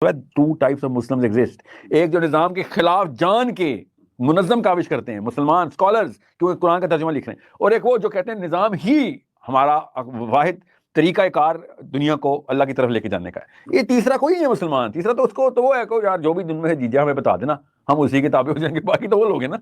Two types of Muslims exist. ایک جو نظام کے خلاف جان کے منظم کاوش کرتے ہیں مسلمان اسکالرز کیونکہ قرآن کا ترجمہ لکھ رہے ہیں, اور ایک وہ جو کہتے ہیں نظام ہی ہمارا واحد طریقہ کار دنیا کو اللہ کی طرف لے کے جانے کا ہے. یہ تیسرا کوئی نہیں ہے مسلمان. تیسرا تو اس کو تو وہ ہے کہ یار جو بھی دن میں جیجا ہمیں بتا دینا, ہم اسی کے تابع ہو جائیں گے, باقی تو وہ لوگ ہیں نا.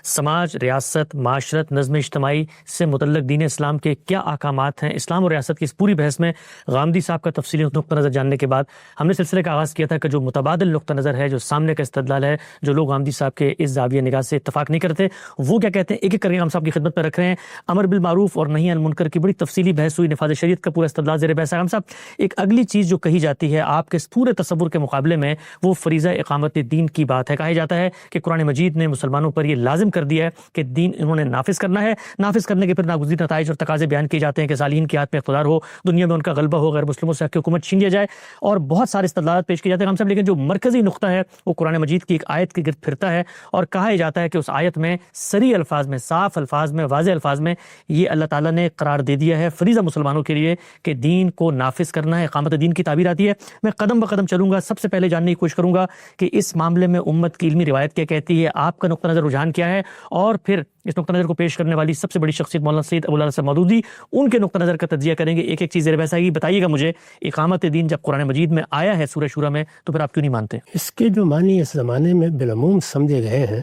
سماج, ریاست, معاشرت, نظم اجتماعی سے متعلق دین اسلام کے کیا احکامات ہیں؟ اسلام اور ریاست کی اس پوری بحث میں غامدی صاحب کا تفصیلی نقطہ نظر جاننے کے بعد ہم نے سلسلے کا آغاز کیا تھا کہ جو متبادل نقطہ نظر ہے, جو سامنے کا استدلال ہے, جو لوگ غامدی صاحب کے اس زاویہ نگاہ سے اتفاق نہیں کرتے, وہ کیا کہتے ہیں, ایک ایک کر کے ہم صاحب کی خدمت میں رکھ رہے ہیں. امر بالمعروف اور نہی عن المنکر کی بڑی تفصیلی بحث ہوئی, نفاذ شریعت کا پورا استدلال زیر بحث ہے. ہم صاحب ایک اگلی چیز جو کہی جاتی ہے آپ کے پورے تصور کے مقابلے میں, وہ فریضہ اقامت دین کی بات ہے. کہا جاتا ہے کہ قرآن مجید نے مسلمانوں پر یہ لازم کر دیا ہے کہ دین انہوں نے نافذ کرنا ہے. نافذ کرنے کے پھر ناگزیر نتائج اور تقاضے بیان کیے جاتے ہیں کہ صالحین کی ہاتھ میں اقتدار ہو, دنیا میں ان کا غلبہ ہو, غیر مسلموں سے حق کی حکومت چھین لیا جائے, اور بہت سارے استدلالات پیش کیے جاتے ہیں ہم سب. لیکن جو مرکزی نقطہ ہے وہ قرآن مجید کی ایک آیت کے گرد پھرتا ہے, اور کہا جاتا ہے کہ اس آیت میں صریح الفاظ میں, صاف الفاظ میں, واضح الفاظ میں یہ اللہ تعالیٰ نے قرار دے دیا ہے فریضہ مسلمانوں کے لیے کہ دین کو نافذ کرنا ہے. اقامت دین کی تعبیر آتی ہے. میں قدم بقدم چلوں گا. سب سے پہلے جاننے کی کوشش کروں گا کہ اس معاملے میں امت کی علمی روایت کیا کہتی ہے, آپ کا نقطہ نظر رجحان کیا ہے, اور پھر اس نقطہ نظر کو پیش کرنے والی سب سے بڑی شخصیت مولانا سید ابو العلا صاحب مودودی, ان کے نقطہ نظر کا تجزیہ کریں گے. ایک ایک چیز زیر بحث آئے گی. بتائیے گا مجھے, اقامت دین جب قرآن مجید میں آیا ہے سورہ شورہ میں, تو پھر آپ کیوں نہیں مانتے؟ اس کے جو معنی اس زمانے میں بالعموم سمجھے گئے ہیں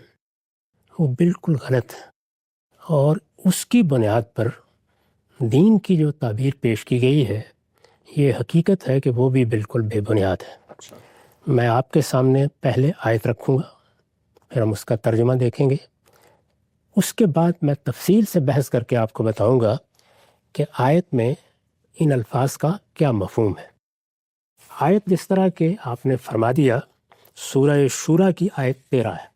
وہ بالکل غلط ہے, اور اس کی بنیاد پر دین کی جو تعبیر پیش کی گئی ہے یہ حقیقت ہے کہ وہ بھی بالکل بے بنیاد ہے. میں آپ کے سامنے پہلے آیت رکھوں گا, پھر ہم اس کا ترجمہ دیکھیں گے. اس کے بعد میں تفصیل سے بحث کر کے آپ کو بتاؤں گا کہ آیت میں ان الفاظ کا کیا مفہوم ہے. آیت جس طرح کہ آپ نے فرما دیا, سورہ شورى کی آیت 13 ہے.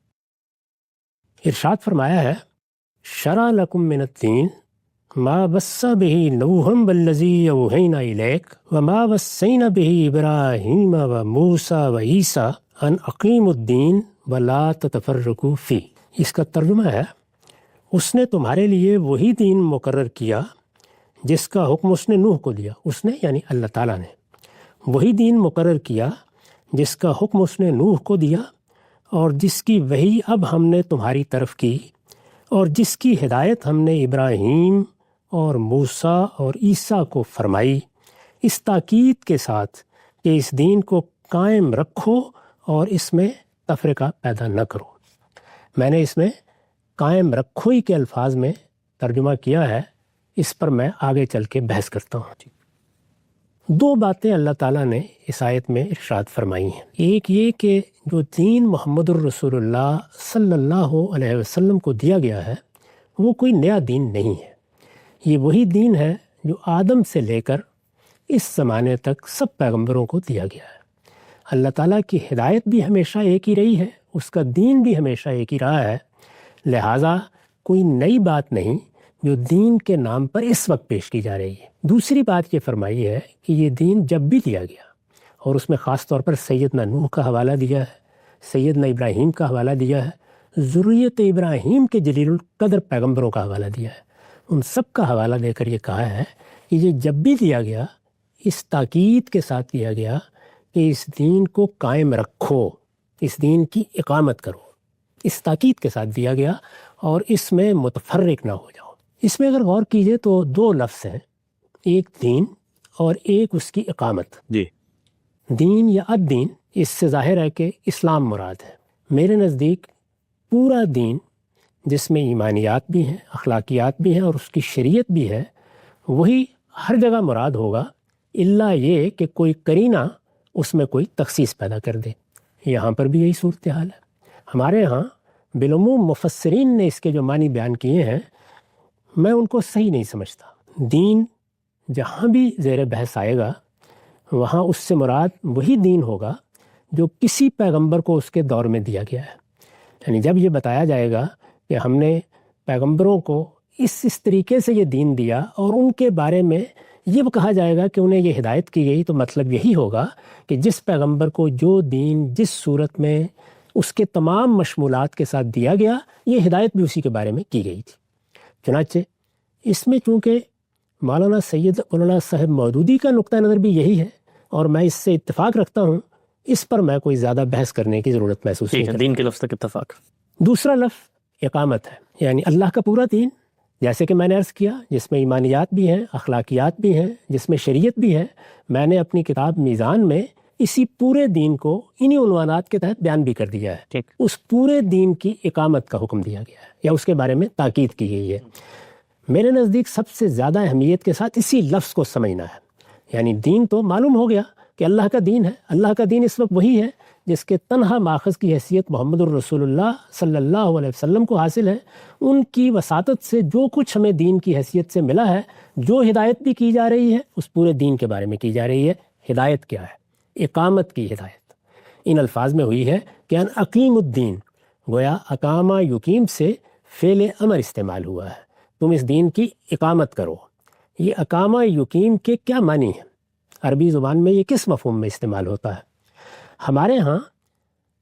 ارشاد فرمایا ہے, شرع لکم من الدین ما وصى به نوحا والذی اوحینا الیک وما وصینا به ابراہیم وموسیٰ وعیسیٰ ان اقیموا الدین ولا تتفرقوا فیہ. اس کا ترجمہ ہے, اس نے تمہارے لیے وہی دین مقرر کیا جس کا حکم اس نے نوح کو دیا. اس نے یعنی اللہ تعالیٰ نے وہی دین مقرر کیا جس کا حکم اس نے نوح کو دیا, اور جس کی وحی اب ہم نے تمہاری طرف کی, اور جس کی ہدایت ہم نے ابراہیم اور موسیٰ اور عیسیٰ کو فرمائی, اس تاکید کے ساتھ کہ اس دین کو قائم رکھو اور اس میں تفرقہ پیدا نہ کرو. میں نے اس میں قائم رکھو ہی کے الفاظ میں ترجمہ کیا ہے, اس پر میں آگے چل کے بحث کرتا ہوں. دو باتیں اللہ تعالیٰ نے اس آیت میں ارشاد فرمائی ہیں. ایک یہ کہ جو دین محمد الرسول اللہ صلی اللہ علیہ وسلم کو دیا گیا ہے وہ کوئی نیا دین نہیں ہے. یہ وہی دین ہے جو آدم سے لے کر اس زمانے تک سب پیغمبروں کو دیا گیا ہے. اللہ تعالیٰ کی ہدایت بھی ہمیشہ ایک ہی رہی ہے, اس کا دین بھی ہمیشہ ایک ہی رہا ہے. لہٰذا کوئی نئی بات نہیں جو دین کے نام پر اس وقت پیش کی جا رہی ہے. دوسری بات یہ فرمائی ہے کہ یہ دین جب بھی دیا گیا, اور اس میں خاص طور پر سیدنا نوح کا حوالہ دیا ہے, سیدنا ابراہیم کا حوالہ دیا ہے, ذریت ابراہیم کے جلیل القدر پیغمبروں کا حوالہ دیا ہے, ان سب کا حوالہ دے کر یہ کہا ہے کہ یہ جب بھی دیا گیا اس تاکید کے ساتھ دیا گیا کہ اس دین کو قائم رکھو, اس دین کی اقامت کرو. اس تاکید کے ساتھ دیا گیا, اور اس میں متفرق نہ ہو جاؤ. اس میں اگر غور کیجئے تو دو لفظ ہیں, ایک دین اور ایک اس کی اقامت. جی, دین یا الدین, اس سے ظاہر ہے کہ اسلام مراد ہے. میرے نزدیک پورا دین جس میں ایمانیات بھی ہیں, اخلاقیات بھی ہیں, اور اس کی شریعت بھی ہے, وہی ہر جگہ مراد ہوگا, الا یہ کہ کوئی قرینہ اس میں کوئی تخصیص پیدا کر دے. یہاں پر بھی یہی صورتحال ہے. ہمارے ہاں بالعموم مفسرین نے اس کے جو معنی بیان کیے ہیں میں ان کو صحیح نہیں سمجھتا. دین جہاں بھی زیر بحث آئے گا وہاں اس سے مراد وہی دین ہوگا جو کسی پیغمبر کو اس کے دور میں دیا گیا ہے. یعنی جب یہ بتایا جائے گا کہ ہم نے پیغمبروں کو اس طریقے سے یہ دین دیا, اور ان کے بارے میں یہ کہا جائے گا کہ انہیں یہ ہدایت کی گئی, تو مطلب یہی ہوگا کہ جس پیغمبر کو جو دین جس صورت میں اس کے تمام مشمولات کے ساتھ دیا گیا, یہ ہدایت بھی اسی کے بارے میں کی گئی تھی. چنانچہ اس میں چونکہ مولانا سید ابو العلا صاحب مودودی کا نقطہ نظر بھی یہی ہے, اور میں اس سے اتفاق رکھتا ہوں اس پر میں کوئی زیادہ بحث کرنے کی ضرورت محسوس نہیں کرتا۔ دین کے لفظ تک اتفاق۔ دوسرا لفظ اقامت ہے، یعنی اللہ کا پورا دین، جیسے کہ میں نے عرض کیا، جس میں ایمانیات بھی ہیں، اخلاقیات بھی ہیں، جس میں شریعت بھی ہے۔ میں نے اپنی کتاب میزان میں اسی پورے دین کو انہی عنوانات کے تحت بیان بھی کر دیا ہے۔ اس پورے دین کی اقامت کا حکم دیا گیا ہے یا اس کے بارے میں تاکید کی گئی ہے۔ میرے نزدیک سب سے زیادہ اہمیت کے ساتھ اسی لفظ کو سمجھنا ہے، یعنی دین تو معلوم ہو گیا کہ اللہ کا دین ہے۔ اللہ کا دین اس وقت وہی ہے جس کے تنہا ماخذ کی حیثیت محمد الرسول اللہ صلی اللہ علیہ وسلم کو حاصل ہے۔ ان کی وساطت سے جو کچھ ہمیں دین کی حیثیت سے ملا ہے، جو ہدایت بھی کی جا رہی ہے، اس پورے دین کے بارے میں کی جا رہی ہے۔ ہدایت کیا ہے؟ اقامت کی ہدایت ان الفاظ میں ہوئی ہے کہ ان اقیم الدین، گویا اقامہ یقیم سے فعل امر استعمال ہوا ہے، تم اس دین کی اقامت کرو۔ یہ اقامہ یقیم کے کیا معنی ہے؟ عربی زبان میں یہ کس مفہوم میں استعمال ہوتا ہے؟ ہمارے ہاں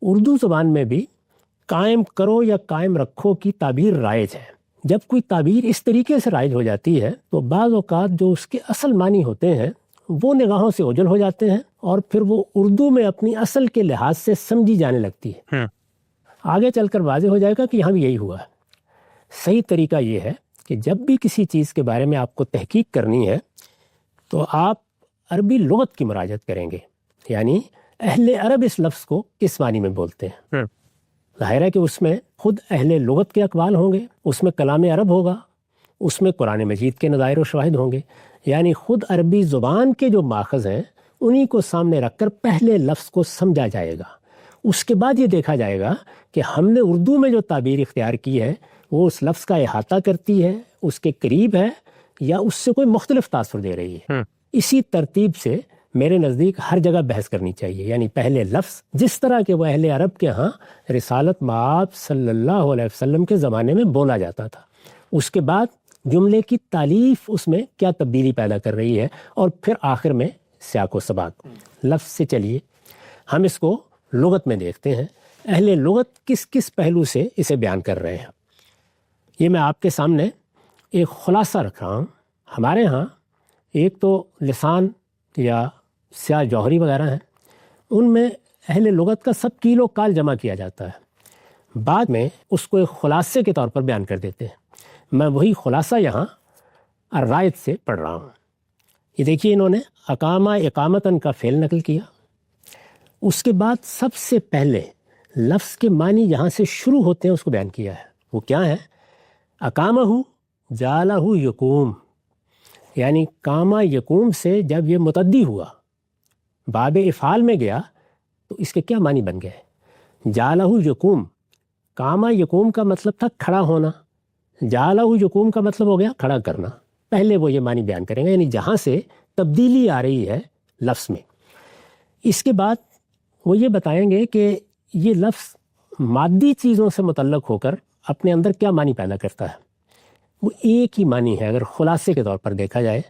اردو زبان میں بھی قائم کرو یا قائم رکھو کی تعبیر رائج ہے۔ جب کوئی تعبیر اس طریقے سے رائج ہو جاتی ہے تو بعض اوقات جو اس کے اصل معنی ہوتے ہیں وہ نگاہوں سے اوجھل ہو جاتے ہیں اور پھر وہ اردو میں اپنی اصل کے لحاظ سے سمجھی جانے لگتی ہے۔ آگے چل کر واضح ہو جائے گا کہ یہاں بھی یہی ہوا ہے۔ صحیح طریقہ یہ ہے کہ جب بھی کسی چیز کے بارے میں آپ کو تحقیق کرنی ہے تو آپ عربی لغت کی مراجعت کریں گے، یعنی اہل عرب اس لفظ کو کس معنی میں بولتے ہیں۔ ظاہر ہے کہ اس میں خود اہل لغت کے اقوال ہوں گے، اس میں کلام عرب ہوگا، اس میں قرآن مجید کے نظائر و شواہد ہوں گے، یعنی خود عربی زبان کے جو ماخذ ہیں انہی کو سامنے رکھ کر پہلے لفظ کو سمجھا جائے گا۔ اس کے بعد یہ دیکھا جائے گا کہ ہم نے اردو میں جو تعبیر اختیار کی ہے وہ اس لفظ کا احاطہ کرتی ہے، اس کے قریب ہے، یا اس سے کوئی مختلف تاثر دے رہی ہے۔ اسی ترتیب سے میرے نزدیک ہر جگہ بحث کرنی چاہیے، یعنی پہلے لفظ جس طرح کہ وہ اہل عرب کے ہاں رسالت مآب صلی اللہ علیہ وسلم کے زمانے میں بولا جاتا تھا، اس کے بعد جملے کی تالیف اس میں کیا تبدیلی پیدا کر رہی ہے، اور پھر آخر میں سیاق و سباق۔ لفظ سے چلیے ہم اس کو لغت میں دیکھتے ہیں، اہل لغت کس کس پہلو سے اسے بیان کر رہے ہیں۔ یہ میں آپ کے سامنے ایک خلاصہ رکھ رہا ہوں۔ ہمارے ہاں ایک تو لسان یا سیاہ جوہری وغیرہ ہیں، ان میں اہل لغت کا سب کیل و کال جمع کیا جاتا ہے، بعد میں اس کو ایک خلاصے کے طور پر بیان کر دیتے ہیں۔ میں وہی خلاصہ یہاں الرائد سے پڑھ رہا ہوں۔ یہ دیکھیے، انہوں نے اقامہ اقامتاً کا فعل نقل کیا، اس کے بعد سب سے پہلے لفظ کے معنی جہاں سے شروع ہوتے ہیں اس کو بیان کیا ہے۔ وہ کیا ہے؟ اقامہ جعلہ یقوم، یعنی کامہ یقوم سے جب یہ متعدی ہوا، باب افعال میں گیا تو اس کے کیا معنی بن گئے؟ جعلہ یقوم، کامہ یقوم کا مطلب تھا کھڑا ہونا، جعلہ یقوم کا مطلب ہو گیا کھڑا کرنا۔ پہلے وہ یہ معنی بیان کریں گے، یعنی جہاں سے تبدیلی آ رہی ہے لفظ میں۔ اس کے بعد وہ یہ بتائیں گے کہ یہ لفظ مادی چیزوں سے متعلق ہو کر اپنے اندر کیا معنی پیدا کرتا ہے۔ وہ ایک ہی معنی ہے، اگر خلاصے کے طور پر دیکھا جائے،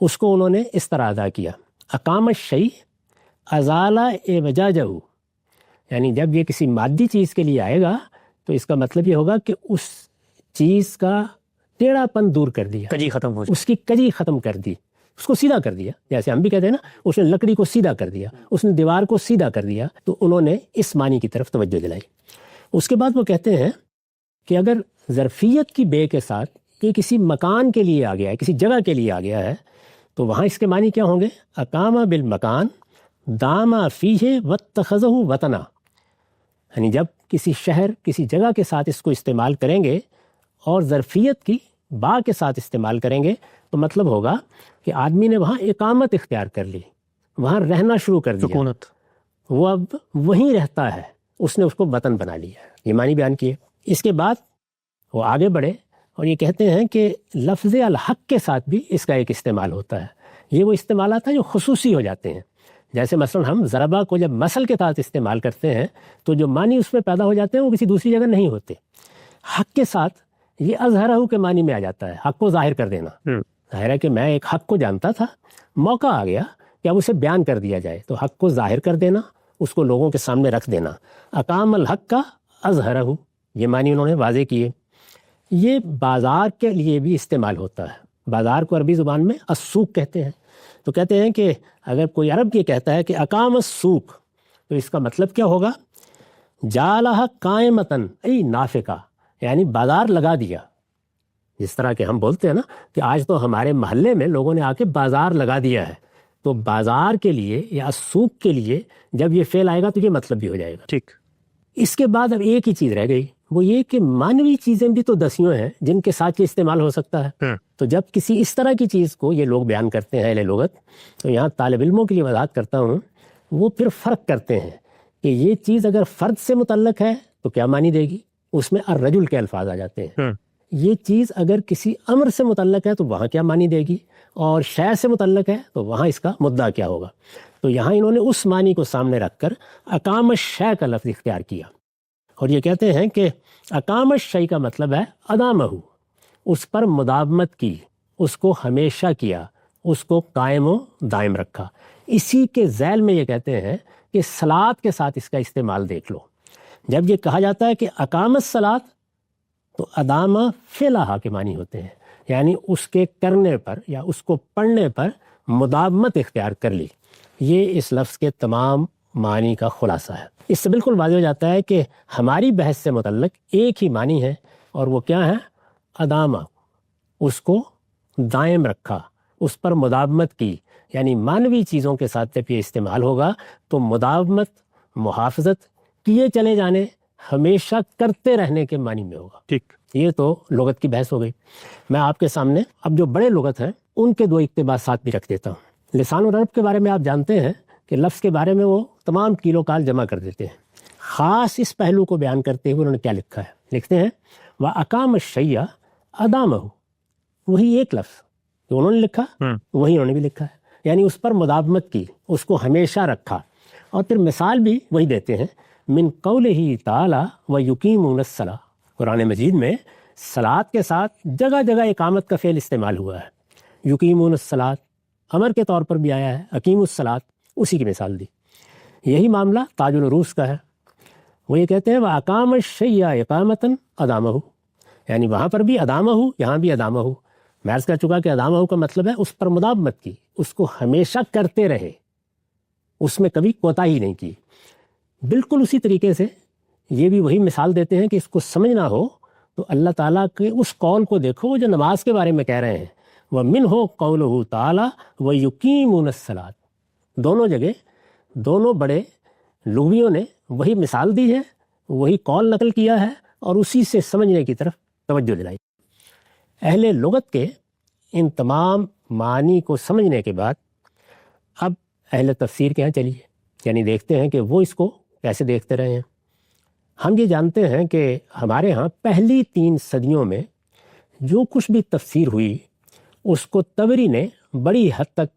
اس کو انہوں نے اس طرح ادا کیا: اقام الشیء ازال اعوجاجہ، یعنی جب یہ کسی مادی چیز کے لیے آئے گا تو اس کا مطلب یہ ہوگا کہ اس چیز کا ٹیڑھا پن دور کر دیا، کجی ختم ہو جائے، اس کی کجی ختم کر دی، اس کو سیدھا کر دیا۔ جیسے ہم بھی کہتے ہیں نا، اس نے لکڑی کو سیدھا کر دیا، اس نے دیوار کو سیدھا کر دیا، تو انہوں نے اس معنی کی طرف توجہ دلائی۔ اس کے بعد وہ کہتے ہیں کہ اگر ظرفیت کی بے کے ساتھ یہ کسی مکان کے لیے آ گیا ہے، کسی جگہ کے لیے آ گیا ہے، تو وہاں اس کے معنی کیا ہوں گے؟ اقامہ بالمکان دامہ فیہ واتخذہ وطنا، یعنی جب کسی شہر کسی جگہ کے ساتھ اس کو استعمال کریں گے اور ظرفیت کی با کے ساتھ استعمال کریں گے تو مطلب ہوگا کہ آدمی نے وہاں اقامت اختیار کر لی، وہاں رہنا شروع کر دیا، سکونت، وہ اب وہیں رہتا ہے، اس نے اس کو وطن بنا لیا۔ یہ معنی بیان کیے۔ اس کے بعد وہ آگے بڑھے اور یہ کہتے ہیں کہ لفظ الحق کے ساتھ بھی اس کا ایک استعمال ہوتا ہے۔ یہ وہ استعمالات ہیں جو خصوصی ہو جاتے ہیں، جیسے مثلا ہم ضربہ کو جب مثل کے ساتھ استعمال کرتے ہیں تو جو معنی اس میں پیدا ہو جاتے ہیں وہ کسی دوسری جگہ نہیں ہوتے۔ حق کے ساتھ یہ اظہرہ کے معنی میں آ جاتا ہے، حق کو ظاہر کر دینا۔ ظاہر ہے کہ میں ایک حق کو جانتا تھا، موقع آ گیا کہ اب اسے بیان کر دیا جائے، تو حق کو ظاہر کر دینا، اس کو لوگوں کے سامنے رکھ دینا۔ اقام الحق کا اظہرہ، یہ معنی انہوں نے واضح کیے۔ یہ بازار کے لیے بھی استعمال ہوتا ہے۔ بازار کو عربی زبان میں السوق کہتے ہیں۔ تو کہتے ہیں کہ اگر کوئی عرب یہ کہتا ہے کہ اقام السوق، تو اس کا مطلب کیا ہوگا؟ جعلہ قائمتن ای نافقہ، یعنی بازار لگا دیا. جس طرح کہ ہم بولتے ہیں نا کہ آج تو ہمارے محلے میں لوگوں نے آ کے بازار لگا دیا ہے، تو بازار کے لیے یا سوق کے لیے جب یہ فعل آئے گا تو یہ مطلب بھی ہو جائے گا. ٹھیک. اس کے بعد اب ایک ہی چیز رہ گئی، وہ یہ کہ مانوی چیزیں بھی تو دسیوں ہیں جن کے ساتھ یہ استعمال ہو سکتا ہے. تو جب کسی اس طرح کی چیز کو یہ لوگ بیان کرتے ہیں اہل لغت، تو یہاں طالب علموں کے لیے وضاحت کرتا ہوں، وہ پھر فرق کرتے ہیں کہ یہ چیز اگر فرد سے متعلق ہے تو کیا معنی دے گی، اس میں الرجل کے الفاظ آ جاتے ہیں. یہ چیز اگر کسی امر سے متعلق ہے تو وہاں کیا معنی دے گی، اور شے سے متعلق ہے تو وہاں اس کا مدعا کیا ہوگا. تو یہاں انہوں نے اس معنی کو سامنے رکھ کر اقام الشیء کا لفظ اختیار کیا، اور یہ کہتے ہیں کہ اقام الشیء کا مطلب ہے ادامہ، اس پر مداومت کی، اس کو ہمیشہ کیا، اس کو قائم و دائم رکھا. اسی کے ذیل میں یہ کہتے ہیں کہ صلاۃ کے ساتھ اس کا استعمال دیکھ لو. جب یہ کہا جاتا ہے کہ اقام الصلاۃ تو ادامہ فعلہا کے معنی ہوتے ہیں، یعنی اس کے کرنے پر یا اس کو پڑھنے پر مداومت اختیار کر لی. یہ اس لفظ کے تمام معنی کا خلاصہ ہے. اس سے بالکل واضح ہو جاتا ہے کہ ہماری بحث سے متعلق ایک ہی معنی ہے، اور وہ کیا ہے؟ ادامہ، اس کو دائم رکھا، اس پر مداومت کی. یعنی مانوی چیزوں کے ساتھ جب یہ استعمال ہوگا تو مداومت، محافظت، کیے چلے جانے، ہمیشہ کرتے رہنے کے معنی میں ہوگا. ٹھیک. یہ تو لغت کی بحث ہو گئی. میں آپ کے سامنے اب جو بڑے لغت ہیں ان کے دو اقتباسات بھی رکھ دیتا ہوں. لسان العرب کے بارے میں آپ جانتے ہیں کہ لفظ کے بارے میں وہ تمام کیلو کال جمع کر دیتے ہیں. خاص اس پہلو کو بیان کرتے ہوئے انہوں نے کیا لکھا ہے؟ لکھتے ہیں وَأَقَامَ الشَّيْءَ أَدَامَهُ. وہی ایک لفظ جو انہوں نے لکھا وہی انہوں نے بھی لکھا ہے، یعنی اس پر مداومت کی، اس کو ہمیشہ رکھا. اور پھر مثال بھی وہی دیتے ہیں، من قولہ تعالی وَيُقِيمُونَ الصَّلَاةَ. قرآن مجید میں صلاۃ کے ساتھ جگہ جگہ اقامت کا فعل استعمال ہوا ہے. یقیمون الصلاۃ امر کے طور پر بھی آیا ہے، اقیم الصلاۃ اسی کی مثال دی. یہی معاملہ تاج العروس کا ہے. وہ یہ کہتے ہیں وَأَقَامَ الشَّيْءَ إِقَامَةً أَدَامَهُ، یعنی وہاں پر بھی ادامہ، یہاں بھی ادامہ. میں عرض کر چکا کہ ادامہ کا مطلب ہے اس پر مداومت کی، اس کو ہمیشہ کرتے رہے، اس میں کبھی کوتاہی نہیں کی. بالکل اسی طریقے سے یہ بھی وہی مثال دیتے ہیں کہ اس کو سمجھنا ہو تو اللہ تعالیٰ کے اس قول کو دیکھو جو نماز کے بارے میں کہہ رہے ہیں، وَمِنْهُ قَوْلُهُ تَعَالَى وَيُقِيمُونَ الصَّلَاةَ. دونوں جگہ دونوں بڑے لغویوں نے وہی مثال دی ہے، وہی قول نقل کیا ہے، اور اسی سے سمجھنے کی طرف توجہ دلائی. اہل لغت کے ان تمام معنی کو سمجھنے کے بعد اب اہل تفسیر کے ہاں چلیے، یعنی دیکھتے ہیں کہ وہ اس کو کیسے دیکھتے رہے ہیں. ہم یہ جانتے ہیں کہ ہمارے ہاں پہلی 3 صدیوں میں جو کچھ بھی تفسیر ہوئی اس کو طبری نے بڑی حد تک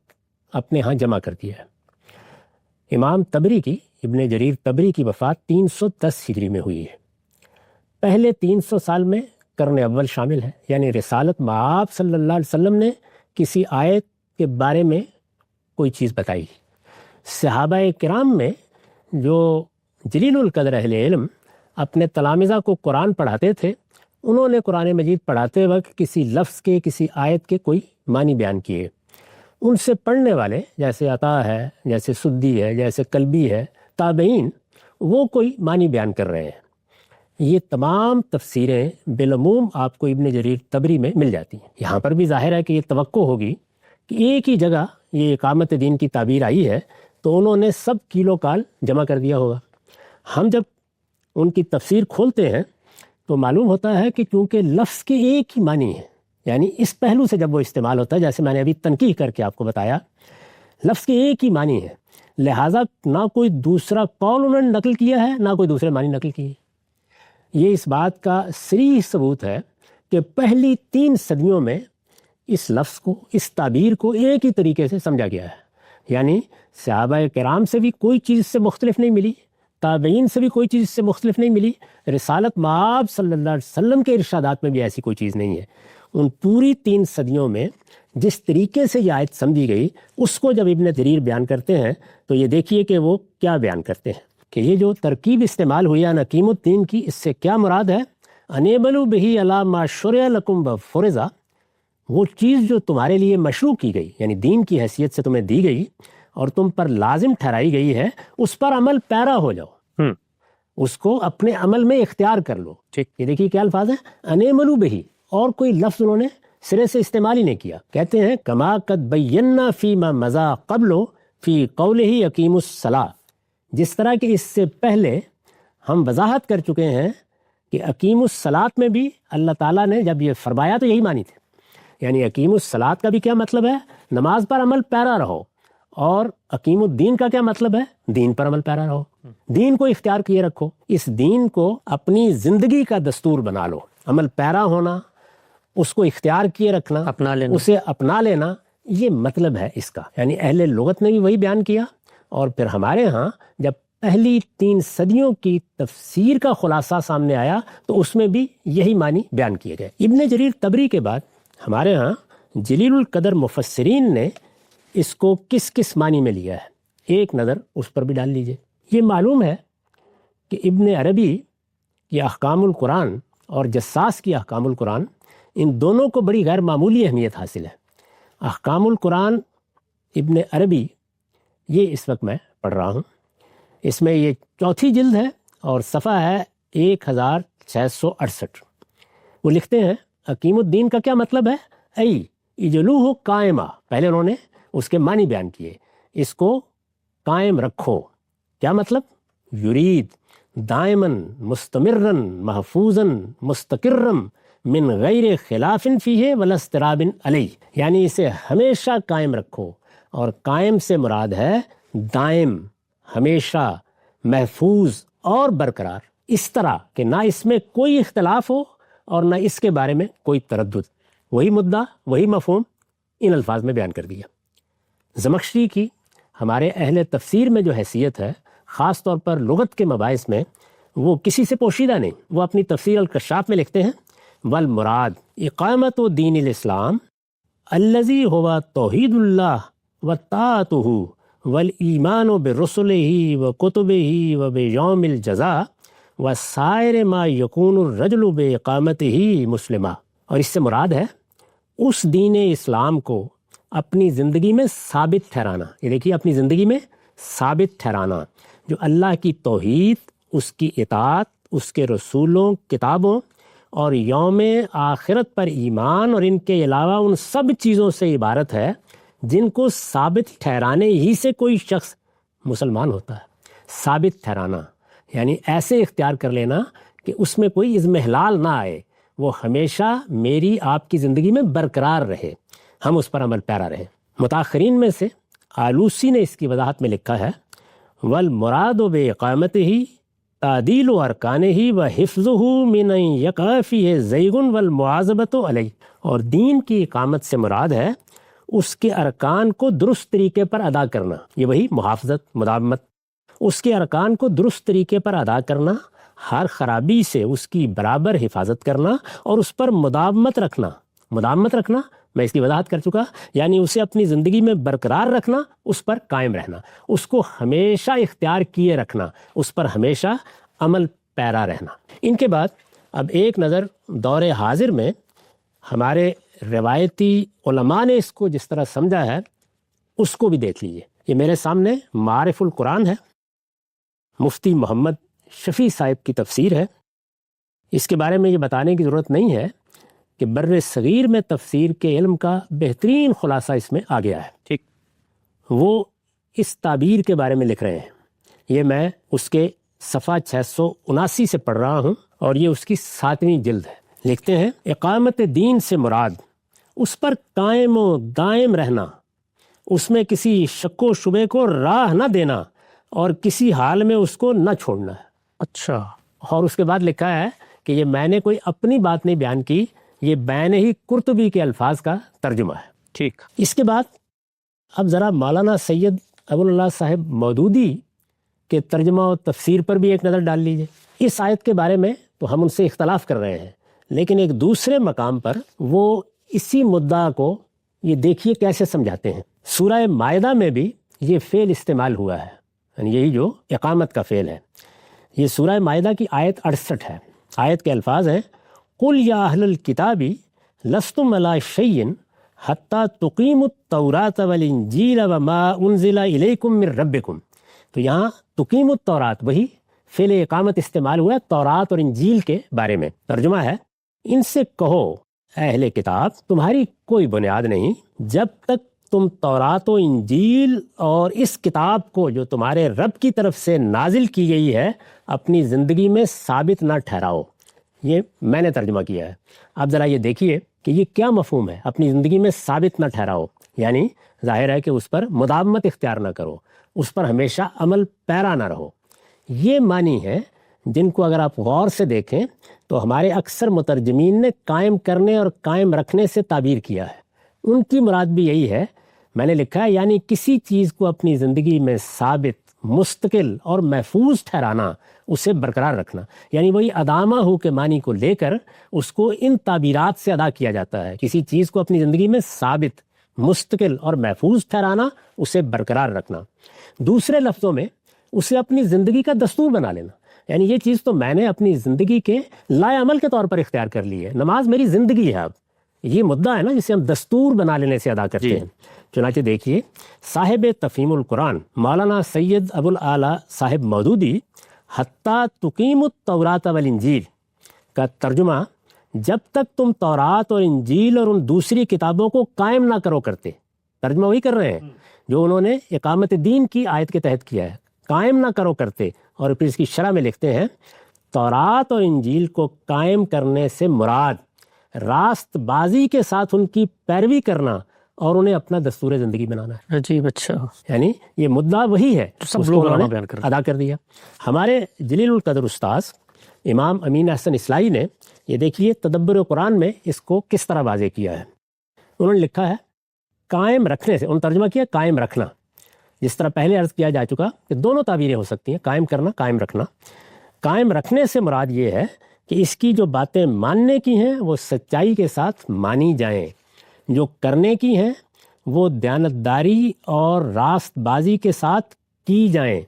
اپنے ہاں جمع کر دیا ہے. امام طبری کی، ابن جریر طبری کی وفات 310 ہجری میں ہوئی ہے. پہلے 300 سال میں قرن اول شامل ہے، یعنی رسالت مآب صلی اللہ علیہ وسلم نے کسی آیت کے بارے میں کوئی چیز بتائی. صحابہ کرام میں جو جلیل القدر اہل علم اپنے تلامذہ کو قرآن پڑھاتے تھے، انہوں نے قرآن مجید پڑھاتے وقت کسی لفظ کے، کسی آیت کے کوئی معنی بیان کیے. ان سے پڑھنے والے جیسے عطا ہے، جیسے سدی ہے، جیسے کلبی ہے، تابعین، وہ کوئی معنی بیان کر رہے ہیں. یہ تمام تفسیریں بالعموم آپ کو ابن جریر طبری میں مل جاتی ہیں. یہاں پر بھی ظاہر ہے کہ یہ توقع ہوگی کہ ایک ہی جگہ یہ اقامت دین کی تعبیر آئی ہے تو انہوں نے سب کیلو کال جمع کر دیا ہوگا. ہم جب ان کی تفسیر کھولتے ہیں تو معلوم ہوتا ہے کہ کیونکہ لفظ کے ایک ہی معنی ہے، یعنی اس پہلو سے جب وہ استعمال ہوتا ہے، جیسے میں نے ابھی تنقیح کر کے آپ کو بتایا، لفظ کے ایک ہی معنی ہے، لہٰذا نہ کوئی دوسرا قول انہوں نے نقل کیا ہے، نہ کوئی دوسرے معنی نقل کیے. یہ اس بات کا صریح ثبوت ہے کہ پہلی 3 صدیوں میں اس لفظ کو، اس تعبیر کو ایک ہی طریقے سے سمجھا گیا ہے. یعنی صحابہ کرام سے بھی کوئی چیز اس سے مختلف نہیں ملی، تابعین سے بھی کوئی چیز اس سے مختلف نہیں ملی، رسالت مآب صلی اللہ علیہ وسلم کے ارشادات میں بھی ایسی کوئی چیز نہیں ہے. ان پوری 3 صدیوں میں جس طریقے سے یہ آیت سمجھی گئی، اس کو جب ابن جریر بیان کرتے ہیں تو یہ دیکھیے کہ وہ کیا بیان کرتے ہیں کہ یہ جو ترکیب استعمال ہوئی ہے نقیم الدین کی، اس سے کیا مراد ہے؟ انیبلوا بہ علی ما شرع لکم وفرض، وہ چیز جو تمہارے لیے مشروع کی گئی، یعنی دین کی حیثیت سے تمہیں دی گئی، اور تم پر لازم ٹھہرائی گئی ہے اس پر عمل پیرا ہو جاؤ، اس کو اپنے عمل میں اختیار کر لو. ٹھیک، یہ دیکھیے کیا الفاظ ہیں، انعملوا بہ، اور کوئی لفظ انہوں نے سرے سے استعمال ہی نہیں کیا. کہتے ہیں کما قد بینا فیما مضی قبل فی قولہ اقیموا الصلاۃ، جس طرح کہ اس سے پہلے ہم وضاحت کر چکے ہیں کہ اقیم الصلاۃ میں بھی اللہ تعالیٰ نے جب یہ فرمایا تو یہی معنی تھے. یعنی اقیم الصلاۃ کا بھی کیا مطلب ہے، نماز پر عمل پیرا رہو، اور اقیم الدین کا کیا مطلب ہے، دین پر عمل پیرا رہو، دین کو اختیار کیے رکھو، اس دین کو اپنی زندگی کا دستور بنا لو. عمل پیرا ہونا، اس کو اختیار کیے رکھنا، اپنا لینا، اسے اپنا لینا، یہ مطلب ہے اس کا. یعنی اہل لغت نے بھی وہی بیان کیا، اور پھر ہمارے ہاں جب پہلی 3 صدیوں کی تفسیر کا خلاصہ سامنے آیا تو اس میں بھی یہی معنی بیان کیے گئے. ابن جریر طبری کے بعد ہمارے ہاں جلیل القدر مفسرین نے اس کو کس کس معنی میں لیا ہے، ایک نظر اس پر بھی ڈال لیجئے. یہ معلوم ہے کہ ابن عربی کی احکام القرآن اور جساس کی احکام القرآن، ان دونوں کو بڑی غیر معمولی اہمیت حاصل ہے. احکام القرآن ابن عربی یہ اس وقت میں پڑھ رہا ہوں، اس میں یہ 4تھی جلد ہے اور صفحہ ہے 1668. وہ لکھتے ہیں حکیم الدین کا کیا مطلب ہے، ای اجلوہ قائمہ، پہلے انہوں نے اس کے معنی بیان کیے، اس کو قائم رکھو. کیا مطلب، یرید دائمن مستمرن محفوظن مستقرم من غیر خلاف فیہ ولا اضطراب علیہ، یعنی اسے ہمیشہ قائم رکھو، اور قائم سے مراد ہے دائم، ہمیشہ، محفوظ اور برقرار، اس طرح کہ نہ اس میں کوئی اختلاف ہو اور نہ اس کے بارے میں کوئی تردد. وہی مدعا، وہی مفہوم ان الفاظ میں بیان کر دیا. زمخشری کی ہمارے اہل تفسیر میں جو حیثیت ہے، خاص طور پر لغت کے مباحث میں، وہ کسی سے پوشیدہ نہیں. وہ اپنی تفسیر الکشاف میں لکھتے ہیں والمراد اقامت دین الاسلام الذی هو توحید اللہ وطاعتہ والایمان برسلہ وکتبہ وبیوم الجزاء وسائر ما یکون الرجل باقامتہ مسلمہ. اور اس سے مراد ہے اس دین اسلام کو اپنی زندگی میں ثابت ٹھہرانا. یہ دیکھیے، اپنی زندگی میں ثابت ٹھہرانا، جو اللہ کی توحید، اس کی اطاعت، اس کے رسولوں، کتابوں اور یوم آخرت پر ایمان، اور ان کے علاوہ ان سب چیزوں سے عبارت ہے جن کو ثابت ٹھہرانے ہی سے کوئی شخص مسلمان ہوتا ہے. ثابت ٹھہرانا یعنی ایسے اختیار کر لینا کہ اس میں کوئی اضمحلال نہ آئے، وہ ہمیشہ میری آپ کی زندگی میں برقرار رہے، ہم اس پر عمل پیرا رہیں. متاخرین میں سے آلوسی نے اس کی وضاحت میں لکھا ہے والمراد باقامتہ تعدیل ارکانہ وحفظہ من ان یقع فیہ زیغ والمواظبۃ علیہ. اور دین کی اقامت سے مراد ہے اس کے ارکان کو درست طریقے پر ادا کرنا، یہ وہی محافظت، مداومت، اس کے ارکان کو درست طریقے پر ادا کرنا، ہر خرابی سے اس کی برابر حفاظت کرنا اور اس پر مداومت رکھنا. مداومت رکھنا میں اس کی وضاحت کر چکا، یعنی اسے اپنی زندگی میں برقرار رکھنا، اس پر قائم رہنا، اس کو ہمیشہ اختیار کیے رکھنا، اس پر ہمیشہ عمل پیرا رہنا. ان کے بعد اب ایک نظر دور حاضر میں ہمارے روایتی علماء نے اس کو جس طرح سمجھا ہے اس کو بھی دیکھ لیجیے. یہ میرے سامنے معارف القرآن ہے، مفتی محمد شفیع صاحب کی تفسیر ہے. اس کے بارے میں یہ بتانے کی ضرورت نہیں ہے کہ بر صغیر میں تفسیر کے علم کا بہترین خلاصہ اس میں آ گیا ہے. ٹھیک، وہ اس تعبیر کے بارے میں لکھ رہے ہیں. یہ میں اس کے صفحہ 679 سے پڑھ رہا ہوں اور یہ اس کی 7ویں جلد ہے. لکھتے ہیں اقامت دین سے مراد اس پر قائم و دائم رہنا، اس میں کسی شک و شبے کو راہ نہ دینا اور کسی حال میں اس کو نہ چھوڑنا ہے. اچھا. اور اس کے بعد لکھا ہے کہ یہ میں نے کوئی اپنی بات نہیں بیان کی، یہ بین ہی قرطبی کے الفاظ کا ترجمہ ہے. ٹھیک. اس کے بعد اب ذرا مولانا سید ابو اللہ صاحب مودودی کے ترجمہ و تفسیر پر بھی ایک نظر ڈال لیجئے. اس آیت کے بارے میں تو ہم ان سے اختلاف کر رہے ہیں، لیکن ایک دوسرے مقام پر وہ اسی مدعا کو یہ دیکھیے کیسے سمجھاتے ہیں. سورہ مائدہ میں بھی یہ فعل استعمال ہوا ہے، یعنی یہی جو اقامت کا فعل ہے. یہ سورہ مائدہ کی آیت 68 ہے. آیت کے الفاظ ہیں قُلْ يَا أَهْلَ الْكِتَابِ لَسْتُمْ عَلَىٰ شَيْءٍ حتیٰ تقیموا التوراۃ والانجیل وما انزل الیکم من ربکم. تو یہاں تقیم التورات وہی فعل اقامت استعمال ہوا ہے تورات اور انجیل کے بارے میں. ترجمہ ہے ان سے کہو اہل کتاب تمہاری کوئی بنیاد نہیں جب تک تم تورات و انجیل اور اس کتاب کو جو تمہارے رب کی طرف سے نازل کی گئی ہے اپنی زندگی میں ثابت نہ ٹھہراؤ. یہ میں نے ترجمہ کیا ہے. آپ ذرا یہ دیکھیے کہ یہ کیا مفہوم ہے اپنی زندگی میں ثابت نہ ٹھہراؤ. یعنی ظاہر ہے کہ اس پر مداومت اختیار نہ کرو، اس پر ہمیشہ عمل پیرا نہ رہو. یہ معنی ہے جن کو اگر آپ غور سے دیکھیں تو ہمارے اکثر مترجمین نے قائم کرنے اور قائم رکھنے سے تعبیر کیا ہے. ان کی مراد بھی یہی ہے. میں نے لکھا ہے یعنی کسی چیز کو اپنی زندگی میں ثابت، مستقل اور محفوظ ٹھہرانا، اسے برقرار رکھنا. یعنی وہی ادامہ ہو کے معنی کو لے کر اس کو ان تعبیرات سے ادا کیا جاتا ہے. کسی چیز کو اپنی زندگی میں ثابت، مستقل اور محفوظ ٹھہرانا، اسے برقرار رکھنا. دوسرے لفظوں میں اسے اپنی زندگی کا دستور بنا لینا. یعنی یہ چیز تو میں نے اپنی زندگی کے لائے عمل کے طور پر اختیار کر لی ہے. نماز میری زندگی ہے. اب یہ مدعا ہے نا جسے ہم دستور بنا لینے سے ادا کرتے ہیں. چنانچہ دیکھیے صاحب تفہیم القرآن مولانا سید ابو الاعلیٰ صاحب مودودی حتیٰ تقیم التورات والانجیل کا ترجمہ جب تک تم تورات اور انجیل اور ان دوسری کتابوں کو قائم نہ کرو کرتے. ترجمہ وہی کر رہے ہیں جو انہوں نے اقامت دین کی آیت کے تحت کیا ہے. قائم نہ کرو کرتے. اور پھر اس کی شرح میں لکھتے ہیں تورات اور انجیل کو قائم کرنے سے مراد راست بازی کے ساتھ ان کی پیروی کرنا اور انہیں اپنا دستور زندگی بنانا ہے. عجیب. اچھا یعنی یہ مدعا وہی ہے سب لوگ ادا کر دیا. ہمارے جلیل القدر استاذ امام امین احسن اصلاحی نے یہ دیکھیے تدبر قرآن میں اس کو کس طرح واضح کیا ہے. انہوں نے لکھا ہے قائم رکھنے سے، انہوں نے ترجمہ کیا قائم رکھنا. جس طرح پہلے عرض کیا جا چکا کہ دونوں تعبیریں ہو سکتی ہیں، قائم کرنا، قائم رکھنا. قائم رکھنے سے مراد یہ ہے کہ اس کی جو باتیں ماننے کی ہیں وہ سچائی کے ساتھ مانی جائیں، جو کرنے کی ہیں وہ دیانتداری اور راست بازی کے ساتھ کی جائیں.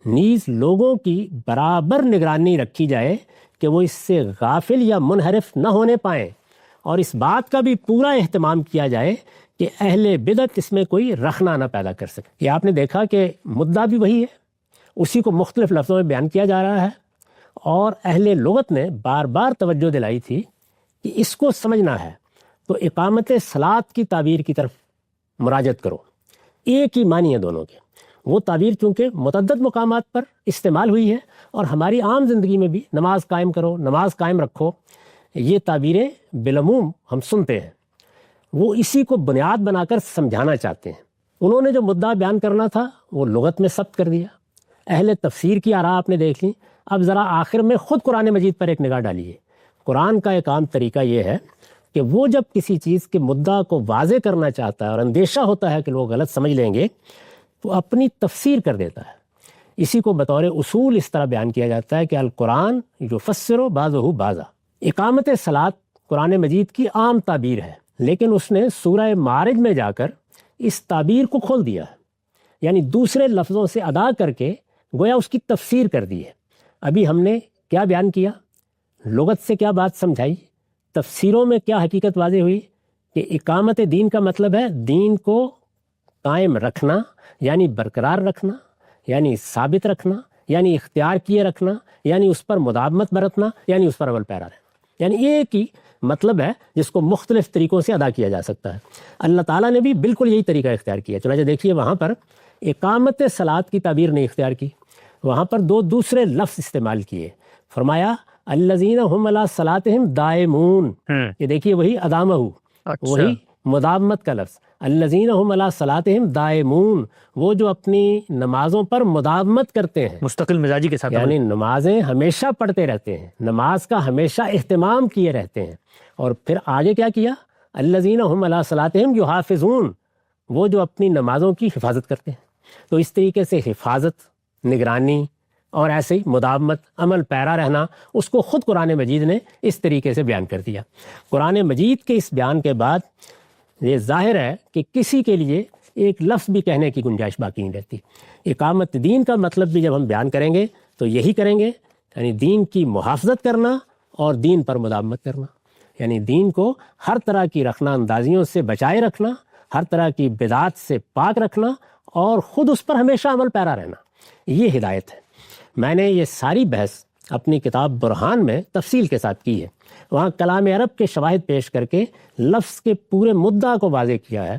نیز لوگوں کی برابر نگرانی رکھی جائے کہ وہ اس سے غافل یا منحرف نہ ہونے پائیں، اور اس بات کا بھی پورا اہتمام کیا جائے کہ اہل بدعت اس میں کوئی رخنہ نہ پیدا کر سکے. یہ آپ نے دیکھا کہ مدعا بھی وہی ہے، اسی کو مختلف لفظوں میں بیان کیا جا رہا ہے. اور اہل لغت نے بار بار توجہ دلائی تھی کہ اس کو سمجھنا ہے تو اقامت صلاۃ کی تعبیر کی طرف مراجعت کرو. ایک ہی معنی ہے دونوں کے. وہ تعبیر چونکہ متعدد مقامات پر استعمال ہوئی ہے اور ہماری عام زندگی میں بھی نماز قائم کرو، نماز قائم رکھو، یہ تعبیریں بالعموم ہم سنتے ہیں. وہ اسی کو بنیاد بنا کر سمجھانا چاہتے ہیں. انہوں نے جو مدعا بیان کرنا تھا وہ لغت میں ثبت کر دیا. اہل تفسیر کی آراء آپ نے دیکھ لی. اب ذرا آخر میں خود قرآن مجید پر ایک نگاہ ڈالیے. قرآن کا ایک عام طریقہ یہ ہے کہ وہ جب کسی چیز کے مدعا کو واضح کرنا چاہتا ہے اور اندیشہ ہوتا ہے کہ لوگ غلط سمجھ لیں گے تو اپنی تفسیر کر دیتا ہے. اسی کو بطور اصول اس طرح بیان کیا جاتا ہے کہ القرآن یفسر بعضہ بعضا. اقامت صلاۃ قرآن مجید کی عام تعبیر ہے، لیکن اس نے سورہ معارج میں جا کر اس تعبیر کو کھول دیا ہے. یعنی دوسرے لفظوں سے ادا کر کے گویا اس کی تفسیر کر دی ہے. ابھی ہم نے کیا بیان کیا، لغت سے کیا بات سمجھائی، تفسیروں میں کیا حقیقت واضح ہوئی کہ اقامت دین کا مطلب ہے دین کو قائم رکھنا، یعنی برقرار رکھنا، یعنی ثابت رکھنا، یعنی اختیار کیے رکھنا، یعنی اس پر مداومت برتنا، یعنی اس پر عمل پیرا رہنا. یعنی ایک ہی مطلب ہے جس کو مختلف طریقوں سے ادا کیا جا سکتا ہے. اللہ تعالیٰ نے بھی بالکل یہی طریقہ اختیار کیا. چنانچہ دیکھیے وہاں پر اقامت صلاۃ کی تعبیر نہیں اختیار کی، وہاں پر دو دوسرے لفظ استعمال کیے. فرمایا الذین هم علی صلاتہم دائمون. یہ دیکھیے وہی ادامہ ہو، وہی مداومت کا لفظ. الذین هم علی صلاتہم دائمون، وہ جو اپنی نمازوں پر مداومت کرتے ہیں، مستقل مزاجی کے ساتھ، یعنی نمازیں ہمیشہ پڑھتے رہتے ہیں، نماز کا ہمیشہ اہتمام کیے رہتے ہیں. اور پھر آگے کیا کیا، الذین هم علی صلاتہم یحافظون، وہ جو اپنی نمازوں کی حفاظت کرتے ہیں. تو اس طریقے سے حفاظت، نگرانی اور ایسے ہی مداومت، عمل پیرا رہنا، اس کو خود قرآن مجید نے اس طریقے سے بیان کر دیا. قرآن مجید کے اس بیان کے بعد یہ ظاہر ہے کہ کسی کے لیے ایک لفظ بھی کہنے کی گنجائش باقی نہیں رہتی. اقامت دین کا مطلب بھی جب ہم بیان کریں گے تو یہی کریں گے، یعنی دین کی محافظت کرنا اور دین پر مداومت کرنا. یعنی دین کو ہر طرح کی رخنہ اندازیوں سے بچائے رکھنا، ہر طرح کی بدعات سے پاک رکھنا اور خود اس پر ہمیشہ عمل پیرا رہنا، یہ ہدایت ہے۔ میں نے یہ ساری بحث اپنی کتاب برہان میں تفصیل کے ساتھ کی ہے، وہاں کلام عرب کے شواہد پیش کر کے لفظ کے پورے مدعا کو واضح کیا ہے،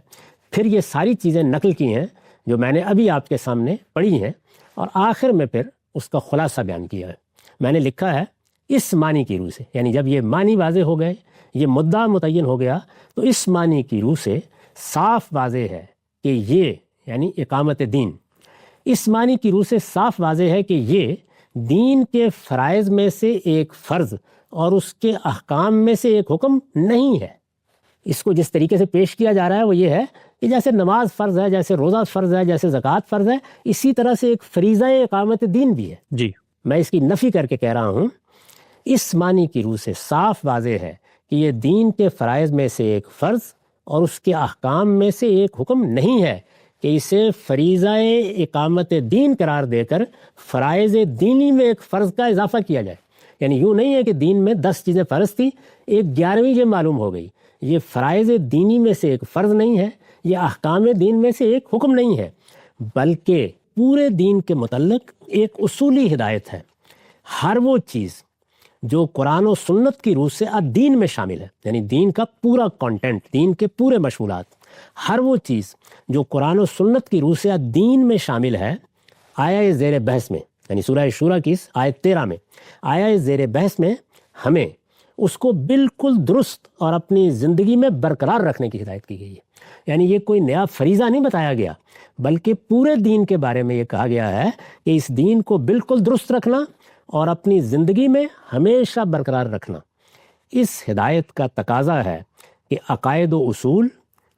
پھر یہ ساری چیزیں نقل کی ہیں جو میں نے ابھی آپ کے سامنے پڑھی ہیں، اور آخر میں پھر اس کا خلاصہ بیان کیا ہے۔ میں نے لکھا ہے اس معنی کی روح سے، یعنی جب یہ معنی واضح ہو گئے، یہ مدعا متعین ہو گیا، تو اس معنی کی روح سے صاف واضح ہے کہ یہ یعنی اقامت دین، اس معنی کی روح سے صاف واضح ہے کہ یہ دین کے فرائض میں سے ایک فرض اور اس کے احکام میں سے ایک حکم نہیں ہے۔ اس کو جس طریقے سے پیش کیا جا رہا ہے وہ یہ ہے کہ جیسے نماز فرض ہے، جیسے روزہ فرض ہے، جیسے زکوٰۃ فرض ہے، اسی طرح سے ایک فریضہ اقامت دین بھی ہے۔ جی، میں اس کی نفی کر کے کہہ رہا ہوں، اس معنی کی روح سے صاف واضح ہے کہ یہ دین کے فرائض میں سے ایک فرض اور اس کے احکام میں سے ایک حکم نہیں ہے کہ اسے فریضہ اقامت دین قرار دے کر فرائض دینی میں ایک فرض کا اضافہ کیا جائے۔ یعنی یوں نہیں ہے کہ دین میں 10 چیزیں فرض تھی، ایک 11ویں یہ معلوم ہو گئی۔ یہ فرائض دینی میں سے ایک فرض نہیں ہے، یہ احکام دین میں سے ایک حکم نہیں ہے، بلکہ پورے دین کے متعلق ایک اصولی ہدایت ہے۔ ہر وہ چیز جو قرآن و سنت کی روح سے دین میں شامل ہے، یعنی دین کا پورا کانٹینٹ، دین کے پورے مشمولات، ہر وہ چیز جو قرآن و سنت کی روح سے دین میں شامل ہے، آیا زیر بحث میں، یعنی سورہ شورى کی آیت 13 میں آیا زیر بحث میں ہمیں اس کو بالکل درست اور اپنی زندگی میں برقرار رکھنے کی ہدایت کی گئی ہے۔ یعنی یہ کوئی نیا فریضہ نہیں بتایا گیا، بلکہ پورے دین کے بارے میں یہ کہا گیا ہے کہ اس دین کو بالکل درست رکھنا اور اپنی زندگی میں ہمیشہ برقرار رکھنا۔ اس ہدایت کا تقاضا ہے کہ عقائد و اصول،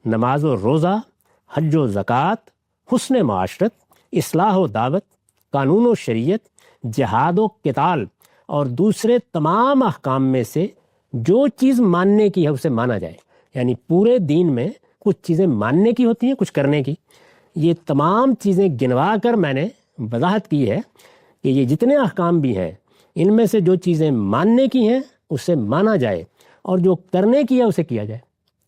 نماز و روزہ، حج و زکوٰۃ، حسن معاشرت، اصلاح و دعوت، قانون و شریعت، جہاد و قتال اور دوسرے تمام احکام میں سے جو چیز ماننے کی ہے اسے مانا جائے۔ یعنی پورے دین میں کچھ چیزیں ماننے کی ہوتی ہیں، کچھ کرنے کی۔ یہ تمام چیزیں گنوا کر میں نے وضاحت کی ہے کہ یہ جتنے احکام بھی ہیں، ان میں سے جو چیزیں ماننے کی ہیں اسے مانا جائے اور جو کرنے کی ہے اسے کیا جائے۔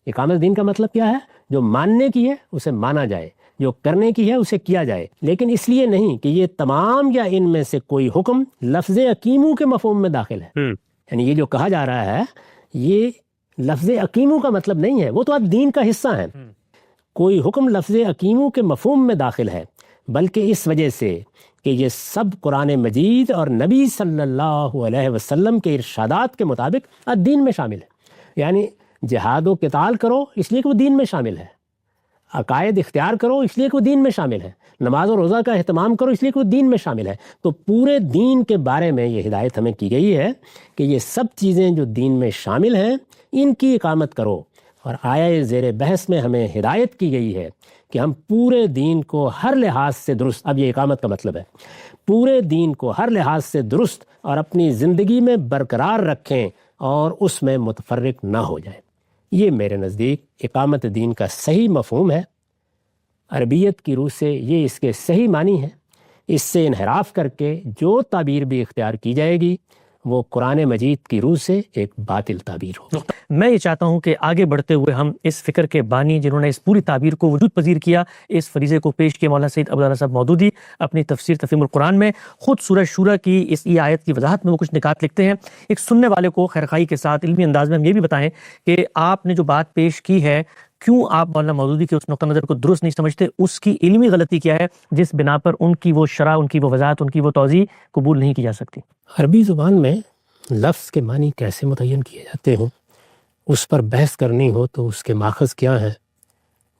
اقامت دین کا مطلب کیا ہے؟ جو ماننے کی ہے اسے مانا جائے، جو کرنے کی ہے اسے کیا جائے، لیکن اس لیے نہیں کہ یہ تمام یا ان میں سے کوئی حکم لفظ اقیمو کے مفہوم میں داخل ہے۔ یعنی یہ جو کہا جا رہا ہے یہ لفظ اقیمو کا مطلب نہیں ہے، وہ تو اب دین کا حصہ ہے۔ کوئی حکم لفظ اقیمو کے مفہوم میں داخل ہے، بلکہ اس وجہ سے کہ یہ سب قرآن مجید اور نبی صلی اللہ علیہ وسلم کے ارشادات کے مطابق دین میں شامل ہے۔ یعنی جہاد و قتال کرو اس لیے کہ وہ دین میں شامل ہے، عقائد اختیار کرو اس لیے کہ وہ دین میں شامل ہے، نماز و روزہ کا اہتمام کرو اس لیے کہ وہ دین میں شامل ہے۔ تو پورے دین کے بارے میں یہ ہدایت ہمیں کی گئی ہے کہ یہ سب چیزیں جو دین میں شامل ہیں ان کی اقامت کرو، اور آیا زیر بحث میں ہمیں ہدایت کی گئی ہے کہ ہم پورے دین کو ہر لحاظ سے درست، اب یہ اقامت کا مطلب ہے، پورے دین کو ہر لحاظ سے درست اور اپنی زندگی میں برقرار رکھیں اور اس میں متفرق نہ ہو جائیں۔ یہ میرے نزدیک اقامت دین کا صحیح مفہوم ہے، عربیت کی روح سے یہ اس کے صحیح معنی ہے۔ اس سے انحراف کر کے جو تعبیر بھی اختیار کی جائے گی وہ قرآن مجید کی روح سے ایک باطل تعبیر ہو۔ میں یہ چاہتا ہوں کہ آگے بڑھتے ہوئے ہم اس فکر کے بانی جنہوں نے اس پوری تعبیر کو وجود پذیر کیا، اس فریضے کو پیش کیا، مولانا سید عبداللہ صاحب مودودی اپنی تفسیر تفہیم القرآن میں خود سورہ شورى کی اس آیت کی وضاحت میں وہ کچھ نکات لکھتے ہیں۔ ایک سننے والے کو خیرخواہی کے ساتھ علمی انداز میں ہم یہ بھی بتائیں کہ آپ نے جو بات پیش کی ہے، کیوں آپ مولانا مودودی کے اس نقطہ نظر کو درست نہیں سمجھتے، اس کی علمی غلطی کیا ہے جس بنا پر ان کی وہ شرح، ان کی وہ وضاحت، ان کی وہ توضیح قبول نہیں کی جا سکتی؟ عربی زبان میں لفظ کے معنی کیسے متعین کیے جاتے ہیں، اس پر بحث کرنی ہو تو اس کے ماخذ کیا ہے،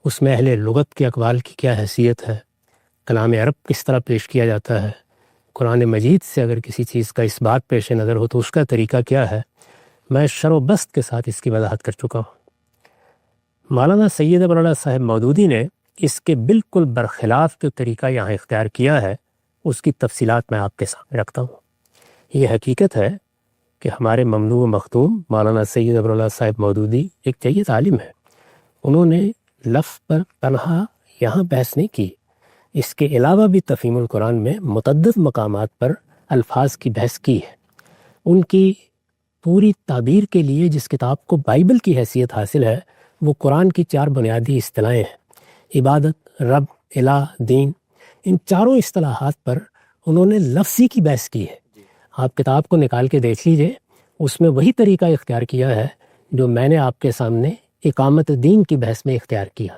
اس میں اہل لغت کے اقوال کی کیا حیثیت ہے، کلام عرب کس طرح پیش کیا جاتا ہے، قرآن مجید سے اگر کسی چیز کا اس بات پیش نظر ہو تو اس کا طریقہ کیا ہے، میں شر و بست کے ساتھ اس کی وضاحت کر چکا ہوں۔ مولانا سید عبداللہ صاحب مودودی نے اس کے بالکل برخلاف جو طریقہ یہاں اختیار کیا ہے اس کی تفصیلات میں آپ کے سامنے رکھتا ہوں۔ یہ حقیقت ہے کہ ہمارے ممنوع و مختوم مولانا سید عبداللہ صاحب مودودی ایک جید عالم ہے، انہوں نے لفظ پر تنہا یہاں بحث نہیں کی، اس کے علاوہ بھی تفہیم القرآن میں متعدد مقامات پر الفاظ کی بحث کی ہے۔ ان کی پوری تعبیر کے لیے جس کتاب کو بائبل کی حیثیت حاصل ہے وہ قرآن کی 4 بنیادی اصطلاحیں ہیں: عبادت، رب، الہ، دین۔ ان چاروں اصطلاحات پر انہوں نے لفظی کی بحث کی ہے۔ آپ کتاب کو نکال کے دیکھ لیجئے، اس میں وہی طریقہ اختیار کیا ہے جو میں نے آپ کے سامنے اقامت دین کی بحث میں اختیار کیا،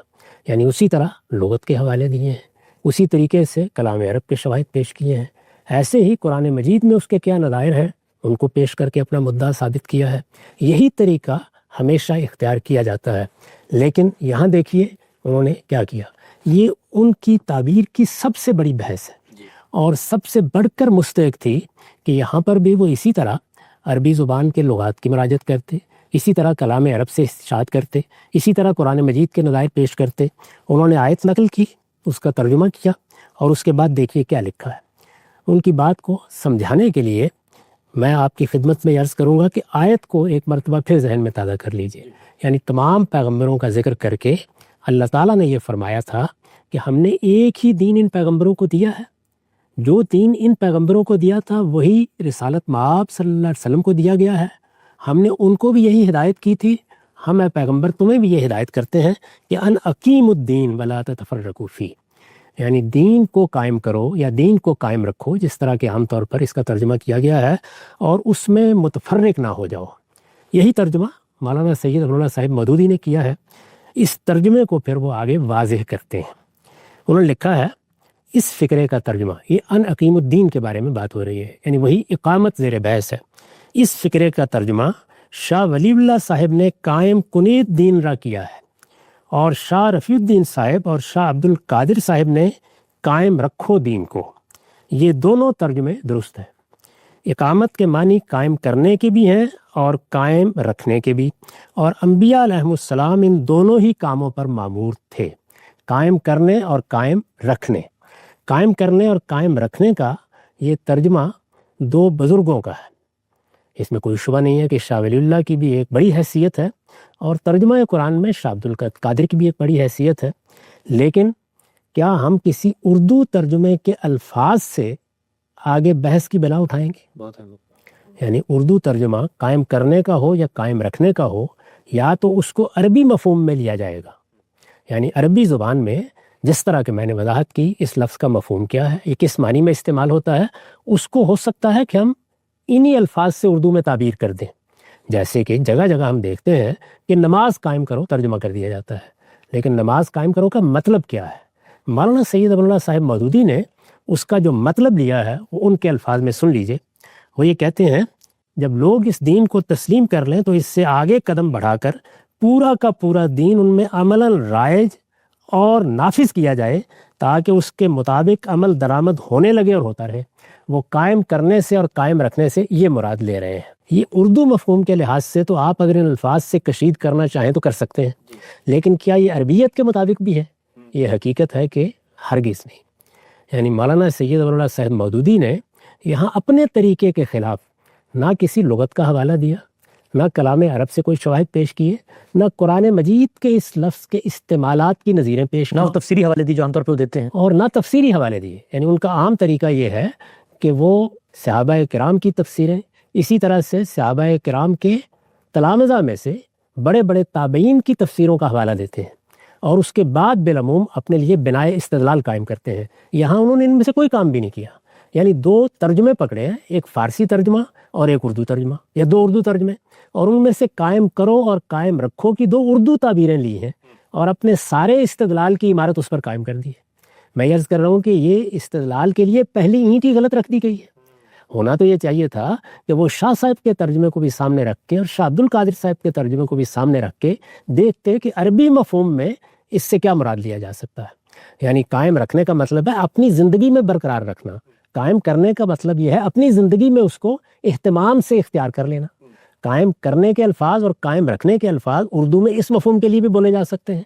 یعنی اسی طرح لغت کے حوالے دیے ہیں، اسی طریقے سے کلام عرب کے شواہد پیش کیے ہیں، ایسے ہی قرآن مجید میں اس کے کیا نظائر ہیں ان کو پیش کر کے اپنا مدعا ثابت کیا ہے۔ یہی طریقہ ہمیشہ اختیار کیا جاتا ہے، لیکن یہاں دیکھیے انہوں نے کیا کیا۔ یہ ان کی تعبیر کی سب سے بڑی بحث ہے اور سب سے بڑھ کر مستحق تھی کہ یہاں پر بھی وہ اسی طرح عربی زبان کے لغات کی مراجعت کرتے، اسی طرح کلام عرب سے استشہاد کرتے، اسی طرح قرآن مجید کے نظائر پیش کرتے۔ انہوں نے آیت نقل کی، اس کا ترجمہ کیا، اور اس کے بعد دیکھیے کیا لکھا ہے۔ ان کی بات کو سمجھانے کے لیے میں آپ کی خدمت میں عرض کروں گا کہ آیت کو ایک مرتبہ پھر ذہن میں تازہ کر لیجئے۔ یعنی تمام پیغمبروں کا ذکر کر کے اللہ تعالیٰ نے یہ فرمایا تھا کہ ہم نے ایک ہی دین ان پیغمبروں کو دیا ہے، جو دین ان پیغمبروں کو دیا تھا وہی رسالت مآب صلی اللہ علیہ وسلم کو دیا گیا ہے۔ ہم نے ان کو بھی یہی ہدایت کی تھی، ہم اے پیغمبر تمہیں بھی یہ ہدایت کرتے ہیں کہ ان اقیم الدین ولا تتفرقوا فیہ، یعنی دین کو قائم کرو یا دین کو قائم رکھو، جس طرح کہ عام طور پر اس کا ترجمہ کیا گیا ہے، اور اس میں متفرق نہ ہو جاؤ۔ یہی ترجمہ مولانا سید ابواللہ صاحب مودودی نے کیا ہے۔ اس ترجمے کو پھر وہ آگے واضح کرتے ہیں۔ انہوں نے لکھا ہے اس فقرے کا ترجمہ، یہ ان اقیم الدین کے بارے میں بات ہو رہی ہے، یعنی وہی اقامت زیر بحث ہے۔ اس فقرے کا ترجمہ شاہ ولی اللہ صاحب نے قائم کنید دین را کیا ہے، اور شاہ رفیع الدین صاحب اور شاہ عبد القادر صاحب نے قائم رکھو دین کو۔ یہ دونوں ترجمے درست ہیں۔ اقامت کے معنی قائم کرنے کے بھی ہیں اور قائم رکھنے کے بھی، اور انبیاء علیہم السلام ان دونوں ہی کاموں پر مامور تھے، قائم کرنے اور قائم رکھنے۔ قائم کرنے اور قائم رکھنے کا یہ ترجمہ 2 بزرگوں کا ہے۔ اس میں کوئی شبہ نہیں ہے کہ شاہ ولی اللہ کی بھی ایک بڑی حیثیت ہے، اور ترجمہ قرآن میں شاہ عبد القادر کی بھی ایک بڑی حیثیت ہے، لیکن کیا ہم کسی اردو ترجمے کے الفاظ سے آگے بحث کی بلا اٹھائیں گے؟ یعنی اردو ترجمہ قائم کرنے کا ہو یا قائم رکھنے کا ہو، یا تو اس کو عربی مفہوم میں لیا جائے گا، یعنی عربی زبان میں جس طرح کہ میں نے وضاحت کی اس لفظ کا مفہوم کیا ہے، یہ کس معنی میں استعمال ہوتا ہے، اس کو ہو سکتا ہے کہ ہم انہی الفاظ سے اردو میں تعبیر کر دیں۔ جیسے کہ جگہ جگہ ہم دیکھتے ہیں کہ نماز قائم کرو ترجمہ کر دیا جاتا ہے، لیکن نماز قائم کرو کا مطلب کیا ہے؟ مولانا سید ابواللہ صاحب مودودی نے اس کا جو مطلب لیا ہے وہ ان کے الفاظ میں سن لیجئے۔ وہ یہ کہتے ہیں جب لوگ اس دین کو تسلیم کر لیں تو اس سے آگے قدم بڑھا کر پورا کا پورا دین ان میں عملاً رائج اور نافذ کیا جائے، تاکہ اس کے مطابق عمل درآمد ہونے لگے اور ہوتا رہے۔ وہ قائم کرنے سے اور قائم رکھنے سے یہ مراد لے رہے ہیں۔ یہ اردو مفہوم کے لحاظ سے تو آپ اگر ان الفاظ سے کشید کرنا چاہیں تو کر سکتے ہیں، لیکن کیا یہ عربیت کے مطابق بھی ہے؟ یہ حقیقت ہے کہ ہرگز نہیں۔ یعنی مولانا سید ابواللہ صاحب مودودی نے یہاں اپنے طریقے کے خلاف نہ کسی لغت کا حوالہ دیا، نہ کلام عرب سے کوئی شواہد پیش کیے، نہ قرآن مجید کے اس لفظ کے استعمالات کی نظیریں پیش نہ تفسیری حوالے دی جو عام طور پہ وہ دیتے ہیں، اور نہ تفسیری حوالے دیے۔ یعنی ان کا عام طریقہ یہ ہے کہ وہ صحابہ کرام کی تفسیریں، اسی طرح سے صحابہ کرام کے تلامذہ میں سے بڑے بڑے تابعین کی تفسیروں کا حوالہ دیتے ہیں، اور اس کے بعد بالعموم اپنے لیے بنائے استدلال قائم کرتے ہیں۔ یہاں انہوں نے ان میں سے کوئی کام بھی نہیں کیا، یعنی 2 ترجمے پکڑے ہیں، ایک فارسی ترجمہ اور ایک اردو ترجمہ، یا 2 اردو ترجمے، اور ان میں سے قائم کرو اور قائم رکھو کی 2 اردو تعبیریں لی ہیں، اور اپنے سارے استدلال کی عمارت اس پر قائم کر دی ہے۔ میں عرض کر رہا ہوں کہ یہ استدلال کے لیے پہلی اینٹ ہی غلط رکھ دی گئی ہے۔ ہونا تو یہ چاہیے تھا کہ وہ شاہ صاحب کے ترجمے کو بھی سامنے رکھ کے اور شاہ عبد القادر صاحب کے ترجمے کو بھی سامنے رکھ کے دیکھتے کہ عربی مفہوم میں اس سے کیا مراد لیا جا سکتا ہے۔ یعنی قائم رکھنے کا مطلب ہے اپنی زندگی میں برقرار رکھنا، قائم کرنے کا مطلب یہ ہے اپنی زندگی میں اس کو اہتمام سے اختیار کر لینا۔ قائم کرنے کے الفاظ اور قائم رکھنے کے الفاظ اردو میں اس مفہوم کے لیے بھی بولے جا سکتے ہیں،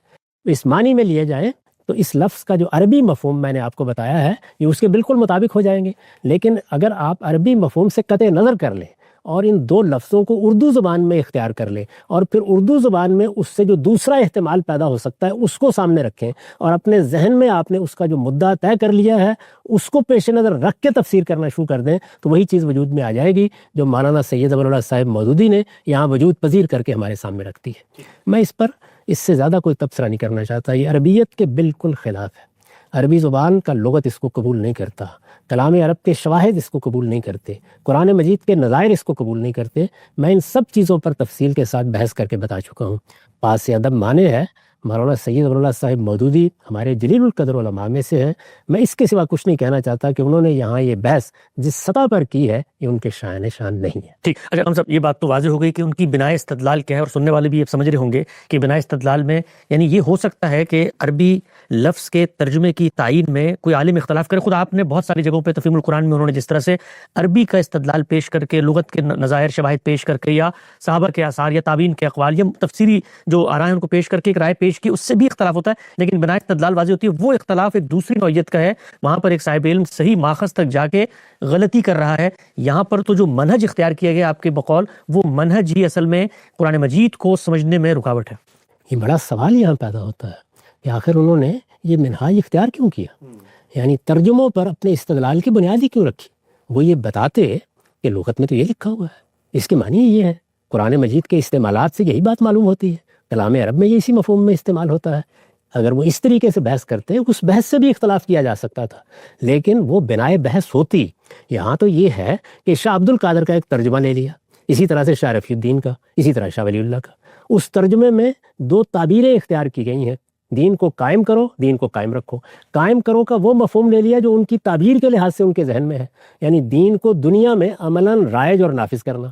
اس معنی میں لیے جائیں تو اس لفظ کا جو عربی مفہوم میں نے آپ کو بتایا ہے یہ اس کے بالکل مطابق ہو جائیں گے۔ لیکن اگر آپ عربی مفہوم سے قطع نظر کر لیں اور ان دو لفظوں کو اردو زبان میں اختیار کر لیں اور پھر اردو زبان میں اس سے جو دوسرا احتمال پیدا ہو سکتا ہے اس کو سامنے رکھیں اور اپنے ذہن میں آپ نے اس کا جو مدعا طے کر لیا ہے اس کو پیش نظر رکھ کے تفسیر کرنا شروع کر دیں تو وہی چیز وجود میں آ جائے گی جو مولانا سید ابوالعلا صاحب مودودی نے یہاں وجود پذیر کر کے ہمارے سامنے رکھتی ہے۔ میں اس پر اس سے زیادہ کوئی تبصرہ نہیں کرنا چاہتا، یہ عربیت کے بالکل خلاف ہے۔ عربی زبان کا لغت اس کو قبول نہیں کرتا، کلام عرب کے شواہد اس کو قبول نہیں کرتے، قرآن مجید کے نظائر اس کو قبول نہیں کرتے۔ میں ان سب چیزوں پر تفصیل کے ساتھ بحث کر کے بتا چکا ہوں۔ پاس ادب مانے ہے مولانا سید ابوالعلا صاحب مودودی ہمارے جلیل القدر علماء میں سے ہیں، میں اس کے سوا کچھ نہیں کہنا چاہتا کہ انہوں نے یہاں یہ بحث جس سطح پر کی ہے یہ ان کے شان شان نہیں ہے۔ ٹھیک، اچھا ہم سب یہ بات تو واضح ہو گئی کہ ان کی بناء استدلال کیا ہے، اور سننے والے بھی یہ سمجھ رہے ہوں گے کہ بناء استدلال میں یعنی یہ ہو سکتا ہے کہ عربی لفظ کے ترجمے کی تعین میں کوئی عالم اختلاف کرے۔ خود آپ نے بہت ساری جگہوں پہ تفہیم القرآن میں انہوں نے جس طرح سے عربی کا استدلال پیش کر کے، لغت کے نظائر شواہد پیش کر کے، یا صحابہ کے آثار یا تابعین کے اقوال یا تفسیری جو آرائیں ان کو پیش کر کے ایک رائے پیش کی، اس سے بھی اختلاف ہوتا ہے، لیکن بناء استدلال واضح ہوتی ہے وہ اختلاف ایک دوسری نوعیت کا ہے۔ وہاں پر ایک صاحب علم صحیح ماخذ تک جا کے غلطی کر رہا ہے، یہاں پر تو جو منہج اختیار کیا گیا آپ کے بقول، وہ منہج ہی اصل میں قرآن مجید کو سمجھنے میں رکاوٹ ہے۔ یہ بڑا سوال یہاں پیدا ہوتا ہے کہ آخر انہوں نے یہ منہاج اختیار کیوں کیا، یعنی ترجموں پر اپنے استدلال کی بنیاد ہی کیوں رکھی؟ وہ یہ بتاتے کہ لغت میں تو یہ لکھا ہوا ہے، اس کے معنی یہ ہے، قرآن مجید کے استعمالات سے یہی بات معلوم ہوتی ہے، کلام عرب میں یہ اسی مفہوم میں استعمال ہوتا ہے۔ اگر وہ اس طریقے سے بحث کرتے اس بحث سے بھی اختلاف کیا جا سکتا تھا، لیکن وہ بنائے بحث ہوتی۔ یہاں تو یہ ہے کہ شاہ عبد القادر کا ایک ترجمہ لے لیا، اسی طرح سے شاہ رفیع الدین کا، اسی طرح شاہ ولی اللہ کا، اس ترجمے میں دو تعبیریں اختیار کی گئی ہیں، دین کو قائم کرو، دین کو قائم رکھو۔ قائم کرو کا وہ مفہوم لے لیا جو ان کی تعبیر کے لحاظ سے ان کے ذہن میں ہے، یعنی دین کو دنیا میں عملاً رائج اور نافذ کرنا،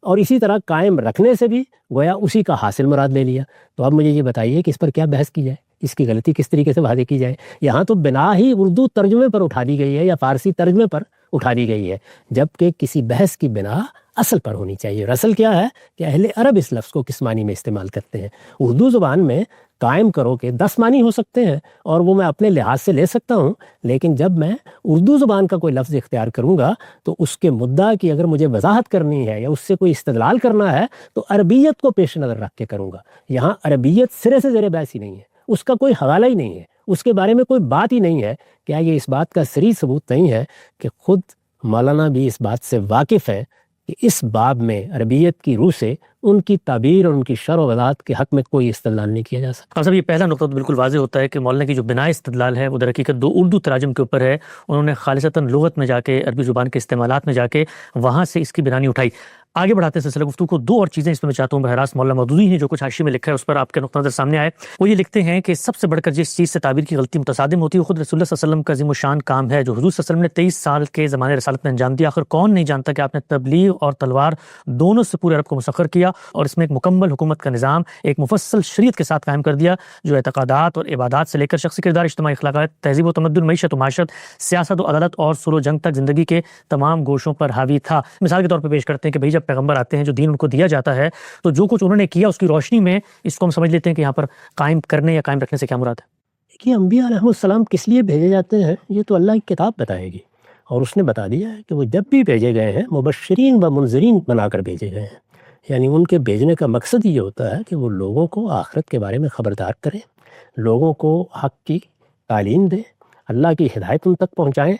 اور اسی طرح قائم رکھنے سے بھی گویا اسی کا حاصل مراد لے لیا۔ تو اب مجھے یہ بتائیے کہ اس پر کیا بحث کی جائے، اس کی غلطی کس طریقے سے واضح کی جائے؟ یہاں تو بنا ہی اردو ترجمے پر اٹھا دی گئی ہے یا فارسی ترجمے پر اٹھا دی گئی ہے، جبکہ کسی بحث کی بنا اصل پر ہونی چاہیے، اور اصل کیا ہے کہ اہل عرب اس لفظ کو کس معنی میں استعمال کرتے ہیں۔ اردو زبان میں قائم کرو کے 10 معنی ہو سکتے ہیں اور وہ میں اپنے لحاظ سے لے سکتا ہوں، لیکن جب میں اردو زبان کا کوئی لفظ اختیار کروں گا تو اس کے مدعا کی اگر مجھے وضاحت کرنی ہے یا اس سے کوئی استدلال کرنا ہے تو عربیت کو پیش نظر رکھ کے کروں گا۔ یہاں عربیت سرے سے زیر بحث ہی نہیں ہے، اس کا کوئی حوالہ ہی نہیں ہے، اس کے بارے میں کوئی بات ہی نہیں ہے۔ کیا یہ اس بات کا صریح ثبوت نہیں ہے کہ خود مولانا بھی اس بات سے واقف ہے کہ اس باب میں عربیت کی روح سے ان کی تعبیر اور ان کی شرح و وضاحت کے حق میں کوئی استدلال نہیں کیا جا سکتا؟ صاحب یہ پہلا نقطہ تو بالکل واضح ہوتا ہے کہ مولانا کی جو بناء استدلال ہے وہ در حقیقت دو اردو تراجم کے اوپر ہے، انہوں نے خالصتاً لغت میں جا کے، عربی زبان کے استعمالات میں جا کے وہاں سے اس کی بنانی اٹھائی۔ آگے بڑھاتے ہیں سلسلہ گفتگو کو، دو اور چیزیں اس میں میں چاہتا ہوں براہ راست مولانا مودودی نے جو کچھ حاشیے میں لکھا ہے اس پر آپ کے نقطہ نظر سامنے آئے۔ وہ یہ لکھتے ہیں کہ سب سے بڑھ کر جس چیز سے تعبیر کی غلطی متصادم ہوتی ہے وہ خود رسول اللہ صلی اللہ علیہ وسلم کا عظیم الشان کام ہے جو حضور صلی اللہ علیہ وسلم نے 23 سال کے زمانے رسالت میں انجام دیا۔ آخر کون نہیں جانتا کہ آپ نے تبلیغ اور تلوار دونوں سے پورے عرب کو مسخر کیا اور اس میں ایک مکمل حکومت کا نظام ایک مفصل شریعت کے ساتھ قائم کر دیا جو اعتقادات اور عبادات سے لے کر شخصی کردار، اجتماعی اخلاقیات، تہذیب و تمدن، معیشت و معاشرت، سیاست و عدالت اور سلو و جنگ تک زندگی کے تمام گوشوں پر حاوی تھا۔ مثال کے طور پر پیش کرتے ہیں کہ بھئی جب پیغمبر آتے ہیں جو دین ان کو دیا جاتا ہے تو جو کچھ انہوں نے کیا اس کی روشنی میں اس کو ہم سمجھ لیتے ہیں کہ یہاں پر قائم کرنے یا قائم رکھنے سے کیا مراد ہے؟ کہ انبیاء علیہ السلام کس لیے بھیجے جاتے ہیں یہ تو اللہ کی کتاب بتائے گی، اور اس نے بتا دیا ہے کہ وہ جب بھی بھیجے گئے ہیں مبشرین و منذرین بنا کر بھیجے گئے ہیں، یعنی ان کے بھیجنے کا مقصد یہ ہوتا ہے کہ وہ لوگوں کو آخرت کے بارے میں خبردار کریں، لوگوں کو حق کی تعلیم دیں، اللہ کی ہدایت ان تک پہنچائیں،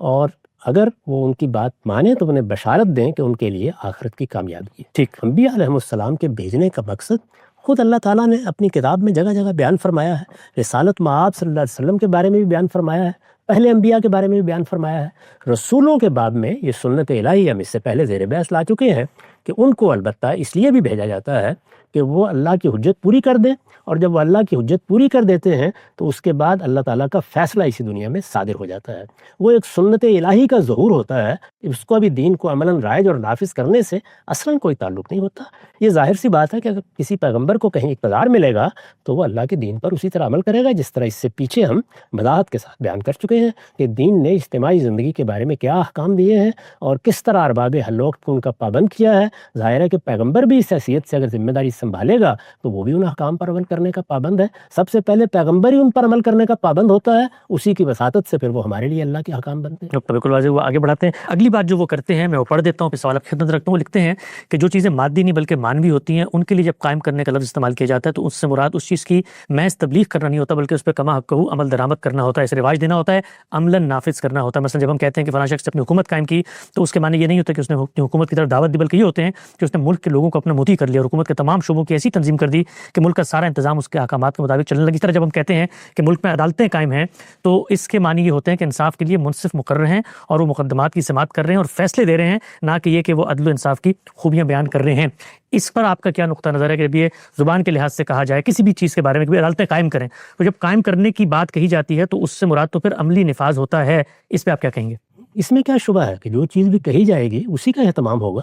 اور اگر وہ ان کی بات مانیں تو انہیں بشارت دیں کہ ان کے لیے آخرت کی کامیابی ہے۔ ٹھیک، انبیاء علیہ السلام کے بھیجنے کا مقصد خود اللہ تعالیٰ نے اپنی کتاب میں جگہ جگہ بیان فرمایا ہے، رسالت مآب صلی اللہ علیہ وسلم کے بارے میں بھی بیان فرمایا ہے، پہلے انبیاء کے بارے میں بھی بیان فرمایا ہے۔ رسولوں کے باب میں یہ سنت الہی ہم اس سے پہلے زیر بحث لا چکے ہیں کہ ان کو البتہ اس لیے بھی بھیجا جاتا ہے کہ وہ اللہ کی حجت پوری کر دیں، اور جب وہ اللہ کی حجت پوری کر دیتے ہیں تو اس کے بعد اللہ تعالیٰ کا فیصلہ اسی دنیا میں صادر ہو جاتا ہے۔ وہ ایک سنت الہی کا ظہور ہوتا ہے، اس کو ابھی دین کو عملاً رائج اور نافذ کرنے سے اصلاً کوئی تعلق نہیں ہوتا۔ یہ ظاہر سی بات ہے کہ اگر کسی پیغمبر کو کہیں اقتدار ملے گا تو وہ اللہ کے دین پر اسی طرح عمل کرے گا جس طرح اس سے پیچھے ہم وضاحت کے ساتھ بیان کر چکے ہیں کہ دین نے اجتماعی زندگی کے بارے میں کیا احکام دیے ہیں اور کس طرح ارباب حل وقت کو ان کا پابند کیا ہے، ظاہر ہے کہ پیغمبر بھی اس حیثیت سے اگر ذمہ داری سنبھالے گا تو وہ بھی ان احکام پر عمل کرنے کا پابند ہے. سب سے پہلے پیغمبر ہی ان پر عمل کرنے کا پابند ہوتا ہے, اسی کی وساطت سے پھر وہ ہمارے لیے اللہ کے احکام بنتے ہیں. بالکل واضح ہوا. آگے بڑھاتے ہیں. اگلی بات جو وہ کرتے ہیں میں وہ پڑھ دیتا ہوں, پھر سوال آپ کی خدمت رکھتا ہوں. وہ لکھتے ہیں کہ جو چیزیں مادی نہیں بلکہ مانوی ہوتی ہیں ان کے لیے جب قائم کرنے کا لفظ استعمال کیا جاتا ہے تو اس سے مراد اس چیز کی محض تبلیغ کرنا نہیں ہوتا بلکہ اس پہ کما حقہ عمل درآمد کرنا ہوتا ہے, اسے رواج دینا ہوتا ہے, عملاً نافذ کرنا ہوتا ہے. مثلا جب ہم کہتے ہیں کہ فلاں شخص نے اپنی حکومت قائم کی تو اس کے معنی یہ نہیں ہوتا کہ اس نے اپنی حکومت کی طرف دعوت دی, بلکہ یہ ہوتے ہیں کہ اس نے ملک کے لوگوں کو اپنا مطیع کر لیا اور حکومت کے تمام شعبوں کی ایسی تنظیم کر دی کہ ملک کا سارا انتظام اس کے احکامات کے مطابق چلنے لگی. اس طرح جب ہم کہتے ہیں کہ ملک میں عدالتیں قائم ہیں تو اس کے معنی یہ ہوتے ہیں کہ انصاف کے لیے منصف مقرر ہیں اور وہ مقدمات کی سماعت کر رہے ہیں اور فیصلے دے رہے ہیں, نہ کہ یہ کہ وہ عدل و انصاف کی خوبیاں بیان کر رہے ہیں. اس پر آپ کا کیا نقطہ نظر ہے کہ یہ زبان کے لحاظ سے کہا جائے کسی بھی چیز کے بارے میں کہ عدالتیں قائم کریں, تو جب قائم کرنے کی بات کہی جاتی ہے تو اس سے مراد تو پھر عملی نفاذ ہوتا ہے, اس پہ آپ کیا کہیں گے؟ اس میں کیا شبہ ہے کہ جو چیز بھی کہی جائے گی اسی کا اہتمام ہوگا.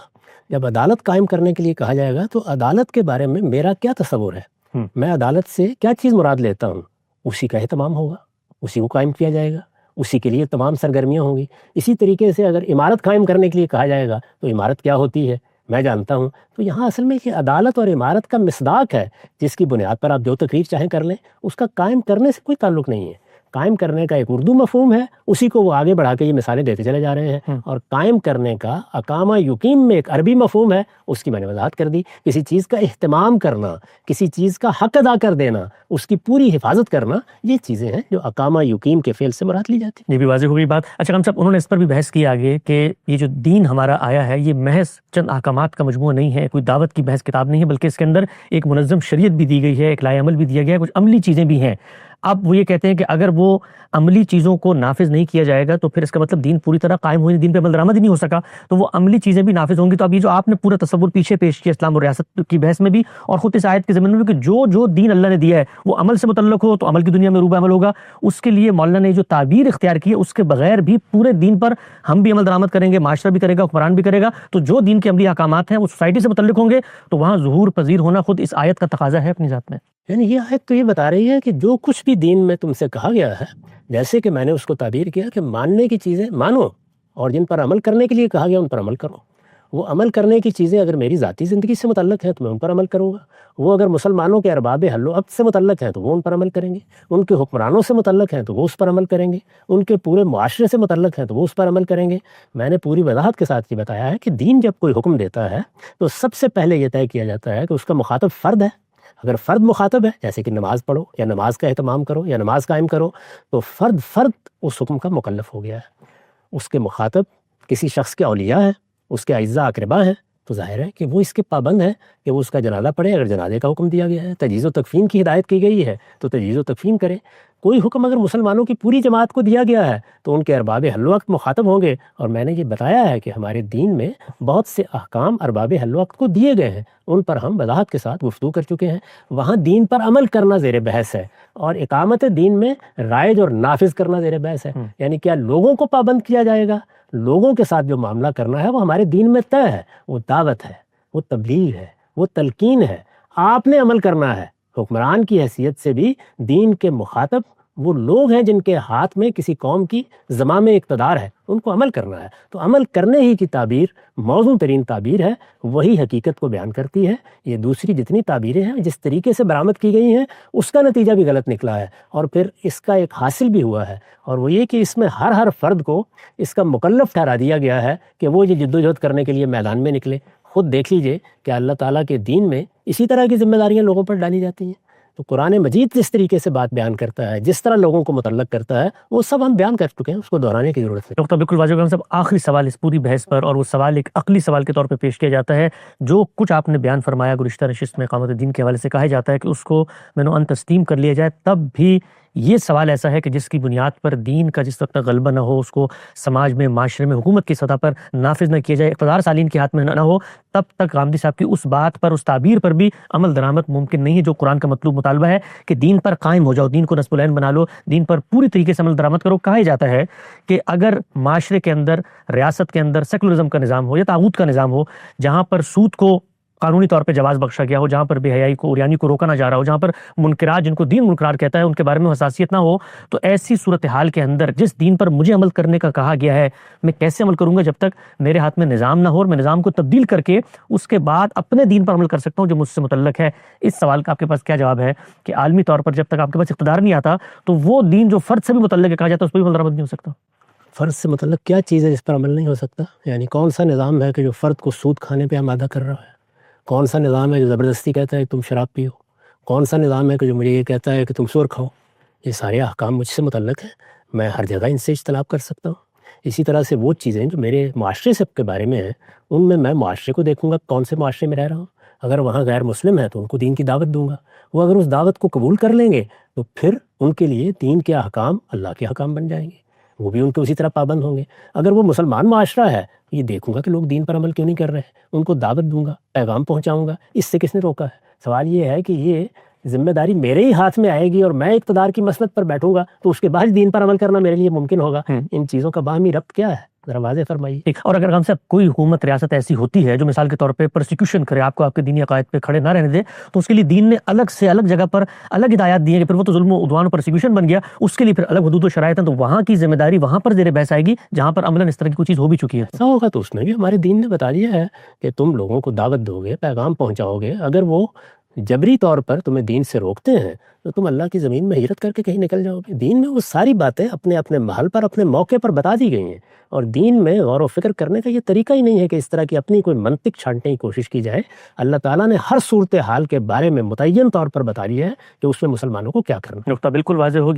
جب عدالت قائم کرنے کے لیے کہا جائے گا تو عدالت کے بارے میں میرا کیا تصور ہے, میں عدالت سے کیا چیز مراد لیتا ہوں, اسی کا اہتمام ہوگا, اسی کو قائم کیا جائے گا, اسی کے لیے تمام سرگرمیاں ہوں گی. اسی طریقے سے اگر عمارت قائم کرنے کے لیے کہا جائے گا تو عمارت کیا ہوتی ہے میں جانتا ہوں. تو یہاں اصل میں یہ عدالت اور عمارت کا مصداق ہے جس کی بنیاد پر آپ جو تقریر چاہیں کر لیں, اس کا قائم کرنے سے کوئی تعلق نہیں ہے. قائم کرنے کا ایک اردو مفہوم ہے, اسی کو وہ آگے بڑھا کے یہ مثالیں دیتے چلے جا رہے ہیں. اور قائم کرنے کا اقامہ یقیم میں ایک عربی مفہوم ہے, اس کی میں نے وضاحت کر دی. کسی چیز کا اہتمام کرنا, کسی چیز کا حق ادا کر دینا, اس کی پوری حفاظت کرنا, یہ چیزیں ہیں جو اقامہ یقیم کے فعل سے مراد لی جاتی ہیں. یہ بھی واضح ہو گئی بات. اچھا خان صاحب, انہوں نے اس پر بھی بحث کی آگے کہ یہ جو دین ہمارا آیا ہے یہ محض چند احکامات کا مجموعہ نہیں ہے, کوئی دعوت کی محض کتاب نہیں ہے, بلکہ اس کے اندر ایک منظم شریعت بھی دی گئی ہے, ایک لائحہ عمل بھی دیا گیا ہے, کچھ عملی چیزیں بھی ہیں. اب وہ یہ کہتے ہیں کہ اگر وہ عملی چیزوں کو نافذ نہیں کیا جائے گا تو پھر اس کا مطلب دین پوری طرح قائم ہوئی, دین پہ عمل درآمد ہی نہیں ہو سکا, تو وہ عملی چیزیں بھی نافذ ہوں گی. تو اب یہ جو آپ نے پورا تصور پیچھے پیش کیا اسلام اور ریاست کی بحث میں بھی اور خود اس آیت کے ضمن میں بھی کہ جو دین اللہ نے دیا ہے وہ عمل سے متعلق ہو تو عمل کی دنیا میں روبہ عمل ہوگا, اس کے لیے مولانا نے جو تعبیر اختیار کی ہے اس کے بغیر بھی پورے دین پر ہم بھی عمل درآمد کریں گے, معاشرہ بھی کرے گا, حکمران بھی کرے گا. تو جو دین کے عملی احکامات ہیں وہ سوسائٹی سے متعلق ہوں گے تو وہاں ظہور پذیر ہونا خود اس آیت کا تقاضا ہے اپنی ذات میں. یعنی یہ آیت تو یہ بتا رہی ہے کہ جو کچھ بھی دین میں تم سے کہا گیا ہے, جیسے کہ میں نے اس کو تعبیر کیا کہ ماننے کی چیزیں مانو اور جن پر عمل کرنے کے لیے کہا گیا ان پر عمل کرو. وہ عمل کرنے کی چیزیں اگر میری ذاتی زندگی سے متعلق ہیں تو میں ان پر عمل کروں گا, وہ اگر مسلمانوں کے ارباب حل و عقد سے متعلق ہیں تو وہ ان پر عمل کریں گے, ان کے حکمرانوں سے متعلق ہیں تو وہ اس پر عمل کریں گے, ان کے پورے معاشرے سے متعلق ہیں تو وہ اس پر عمل کریں گے. میں نے پوری وضاحت کے ساتھ یہ بتایا ہے کہ دین جب کوئی حکم دیتا ہے تو سب سے پہلے یہ طے کیا جاتا ہے کہ اس کا مخاطب فرد ہے. اگر فرد مخاطب ہے, جیسے کہ نماز پڑھو یا نماز کا اہتمام کرو یا نماز قائم کرو, تو فرد اس حکم کا مکلف ہو گیا ہے. اس کے مخاطب کسی شخص کے اولیاء ہیں, اس کے اعزاء اقربا ہیں, تو ظاہر ہے کہ وہ اس کے پابند ہیں کہ وہ اس کا جنازہ پڑھے. اگر جنازے کا حکم دیا گیا ہے, تجہیز و تکفین کی ہدایت کی گئی ہے تو تجہیز و تکفین کرے. کوئی حکم اگر مسلمانوں کی پوری جماعت کو دیا گیا ہے تو ان کے ارباب حل و عقد مخاطب ہوں گے. اور میں نے یہ بتایا ہے کہ ہمارے دین میں بہت سے احکام ارباب حل و عقد کو دیے گئے ہیں, ان پر ہم وضاحت کے ساتھ گفتگو کر چکے ہیں. وہاں دین پر عمل کرنا زیر بحث ہے اور اقامت دین میں رائج اور نافذ کرنا زیر بحث ہے. یعنی کیا لوگوں کو پابند کیا جائے گا, لوگوں کے ساتھ جو معاملہ کرنا ہے وہ ہمارے دین میں طے ہے, وہ دعوت ہے, وہ تبلیغ ہے, وہ تلقین ہے, آپ نے عمل کرنا ہے. حکمران کی حیثیت سے بھی دین کے مخاطب وہ لوگ ہیں جن کے ہاتھ میں کسی قوم کی زمام اقتدار ہے, ان کو عمل کرنا ہے. تو عمل کرنے ہی کی تعبیر موزوں ترین تعبیر ہے, وہی حقیقت کو بیان کرتی ہے. یہ دوسری جتنی تعبیریں ہیں جس طریقے سے برآمد کی گئی ہیں اس کا نتیجہ بھی غلط نکلا ہے, اور پھر اس کا ایک حاصل بھی ہوا ہے, اور وہ یہ کہ اس میں ہر فرد کو اس کا مکلف ٹھہرا دیا گیا ہے کہ وہ یہ جدوجہد کرنے کے لیے میدان میں نکلے. خود دیکھ لیجئے کہ اللہ تعالیٰ کے دین میں اسی طرح کی ذمہ داریاں لوگوں پر ڈالی جاتی ہیں. تو قرآن مجید جس طریقے سے بات بیان کرتا ہے, جس طرح لوگوں کو متعلق کرتا ہے, وہ سب ہم بیان کر چکے ہیں, اس کو دہرانے کی ضرورت ہے. ڈاکٹر بالکل واضح صاحب, آخری سوال اس پوری بحث پر, اور وہ سوال ایک عقلی سوال کے طور پہ پیش کیا جاتا ہے. جو کچھ آپ نے بیان فرمایا گزشتہ نشست میں اقامت دین کے حوالے سے, کہا جاتا ہے کہ اس کو میں نے تسلیم کر لیا جائے, تب بھی یہ سوال ایسا ہے کہ جس کی بنیاد پر دین کا جس وقت تک غلبہ نہ ہو, اس کو سماج میں, معاشرے میں, حکومت کی سطح پر نافذ نہ کیا جائے, اقتدار سالین کے ہاتھ میں نہ ہو, تب تک غامدی صاحب کی اس بات پر, اس تعبیر پر بھی عمل درآمد ممکن نہیں ہے جو قرآن کا مطلوب مطالبہ ہے کہ دین پر قائم ہو جاؤ, دین کو نصب العین بنا لو, دین پر پوری طریقے سے عمل درآمد کرو. کہا جاتا ہے کہ اگر معاشرے کے اندر, ریاست کے اندر سیکولرزم کا نظام ہو یا طاغوت کا نظام ہو, جہاں پر سود کو قانونی طور پہ جواز بخشا گیا ہو, جہاں پر بے حیائی کو, عریانی کو روکا نہ جا رہا ہو, جہاں پر منکرات جن کو دین منکرات کہتا ہے ان کے بارے میں حساسیت نہ ہو, تو ایسی صورتحال کے اندر جس دین پر مجھے عمل کرنے کا کہا گیا ہے, میں کیسے عمل کروں گا جب تک میرے ہاتھ میں نظام نہ ہو اور میں نظام کو تبدیل کر کے اس کے بعد اپنے دین پر عمل کر سکتا ہوں جو مجھ سے متعلق ہے. اس سوال کا آپ کے پاس کیا جواب ہے کہ عالمی طور پر جب تک آپ کے پاس اقتدار نہیں آتا تو وہ دین جو فرد سے بھی متعلق ہے کہا جاتا ہے اس پر بھی عمل درآمد نہیں ہو سکتا؟ فرد سے متعلق کیا چیز ہے جس پر عمل نہیں ہو سکتا؟ یعنی کون سا نظام ہے کہ جو فرد کو سود کھانے پہ آمادہ کر رہا ہے؟ کون سا نظام ہے جو زبردستی کہتا ہے کہ تم شراب پیو؟ کون سا نظام ہے کہ جو مجھے یہ کہتا ہے کہ تم سور کھاؤ؟ یہ سارے احکام مجھ سے متعلق ہیں, میں ہر جگہ ان سے اجتناب کر سکتا ہوں. اسی طرح سے وہ چیزیں جو میرے معاشرے سے کے بارے میں ہیں ان میں معاشرے کو دیکھوں گا کون سے معاشرے میں رہ رہا ہوں. اگر وہاں غیر مسلم ہے تو ان کو دین کی دعوت دوں گا, وہ اگر اس دعوت کو قبول کر لیں گے تو پھر ان کے لیے دین کے احکام اللہ کے احکام بن جائیں گے, وہ بھی ان کے اسی طرح پابند ہوں گے. اگر وہ مسلمان معاشرہ ہے یہ دیکھوں گا کہ لوگ دین پر عمل کیوں نہیں کر رہے, ان کو دعوت دوں گا, پیغام پہنچاؤں گا. اس سے کس نے روکا ہے؟ سوال یہ ہے کہ یہ ذمہ داری میرے ہی ہاتھ میں آئے گی اور میں اقتدار کی مسند پر بیٹھوں گا تو اس کے بعد دین پر عمل کرنا میرے لیے ممکن ہوگا. ان چیزوں کا باہمی ربط کیا ہے ذرا واضح فرمائیے. اور اگر ہم سے کوئی حکومت ریاست ایسی ہوتی ہے جو مثال کے طور پہ پرسیکیوشن کرے, آپ کو آپ کے دینی عقائد پہ کھڑے نہ رہنے دے, تو اس کے لیے دین نے الگ سے الگ جگہ پر الگ ہدایات دی ہیں کہ پھر وہ تو ظلم و عدوان و پرسیکیوشن بن گیا, اس کے لیے پھر الگ حدود و شرائط ہیں, تو وہاں کی ذمہ داری وہاں پر زیر بحث آئے گی جہاں پر عملاً اس طرح کی کوئی چیز ہو بھی چکی ہے. ایسا ہوگا تو اس میں بھی ہمارے دین نے بتا دیا ہے کہ تم لوگوں کو دعوت دو گے, پیغام پہنچاؤ گے, اگر وہ جبری طور پر تمہیں دین سے روکتے ہیں تو تم اللہ کی زمین میں ہجرت کر کے کہیں نکل جاؤ گے. دین میں وہ ساری باتیں اپنے اپنے محل پر اپنے موقع پر بتا دی گئی ہیں, اور دین میں غور و فکر کرنے کا یہ طریقہ ہی نہیں ہے کہ اس طرح کی اپنی کوئی منطق چھانٹنے کی کوشش کی جائے. اللہ تعالیٰ نے ہر صورتحال کے بارے میں متعین طور پر بتا دیا ہے کہ اس میں مسلمانوں کو کیا کرنا. نقطہ بالکل واضح ہو گیا.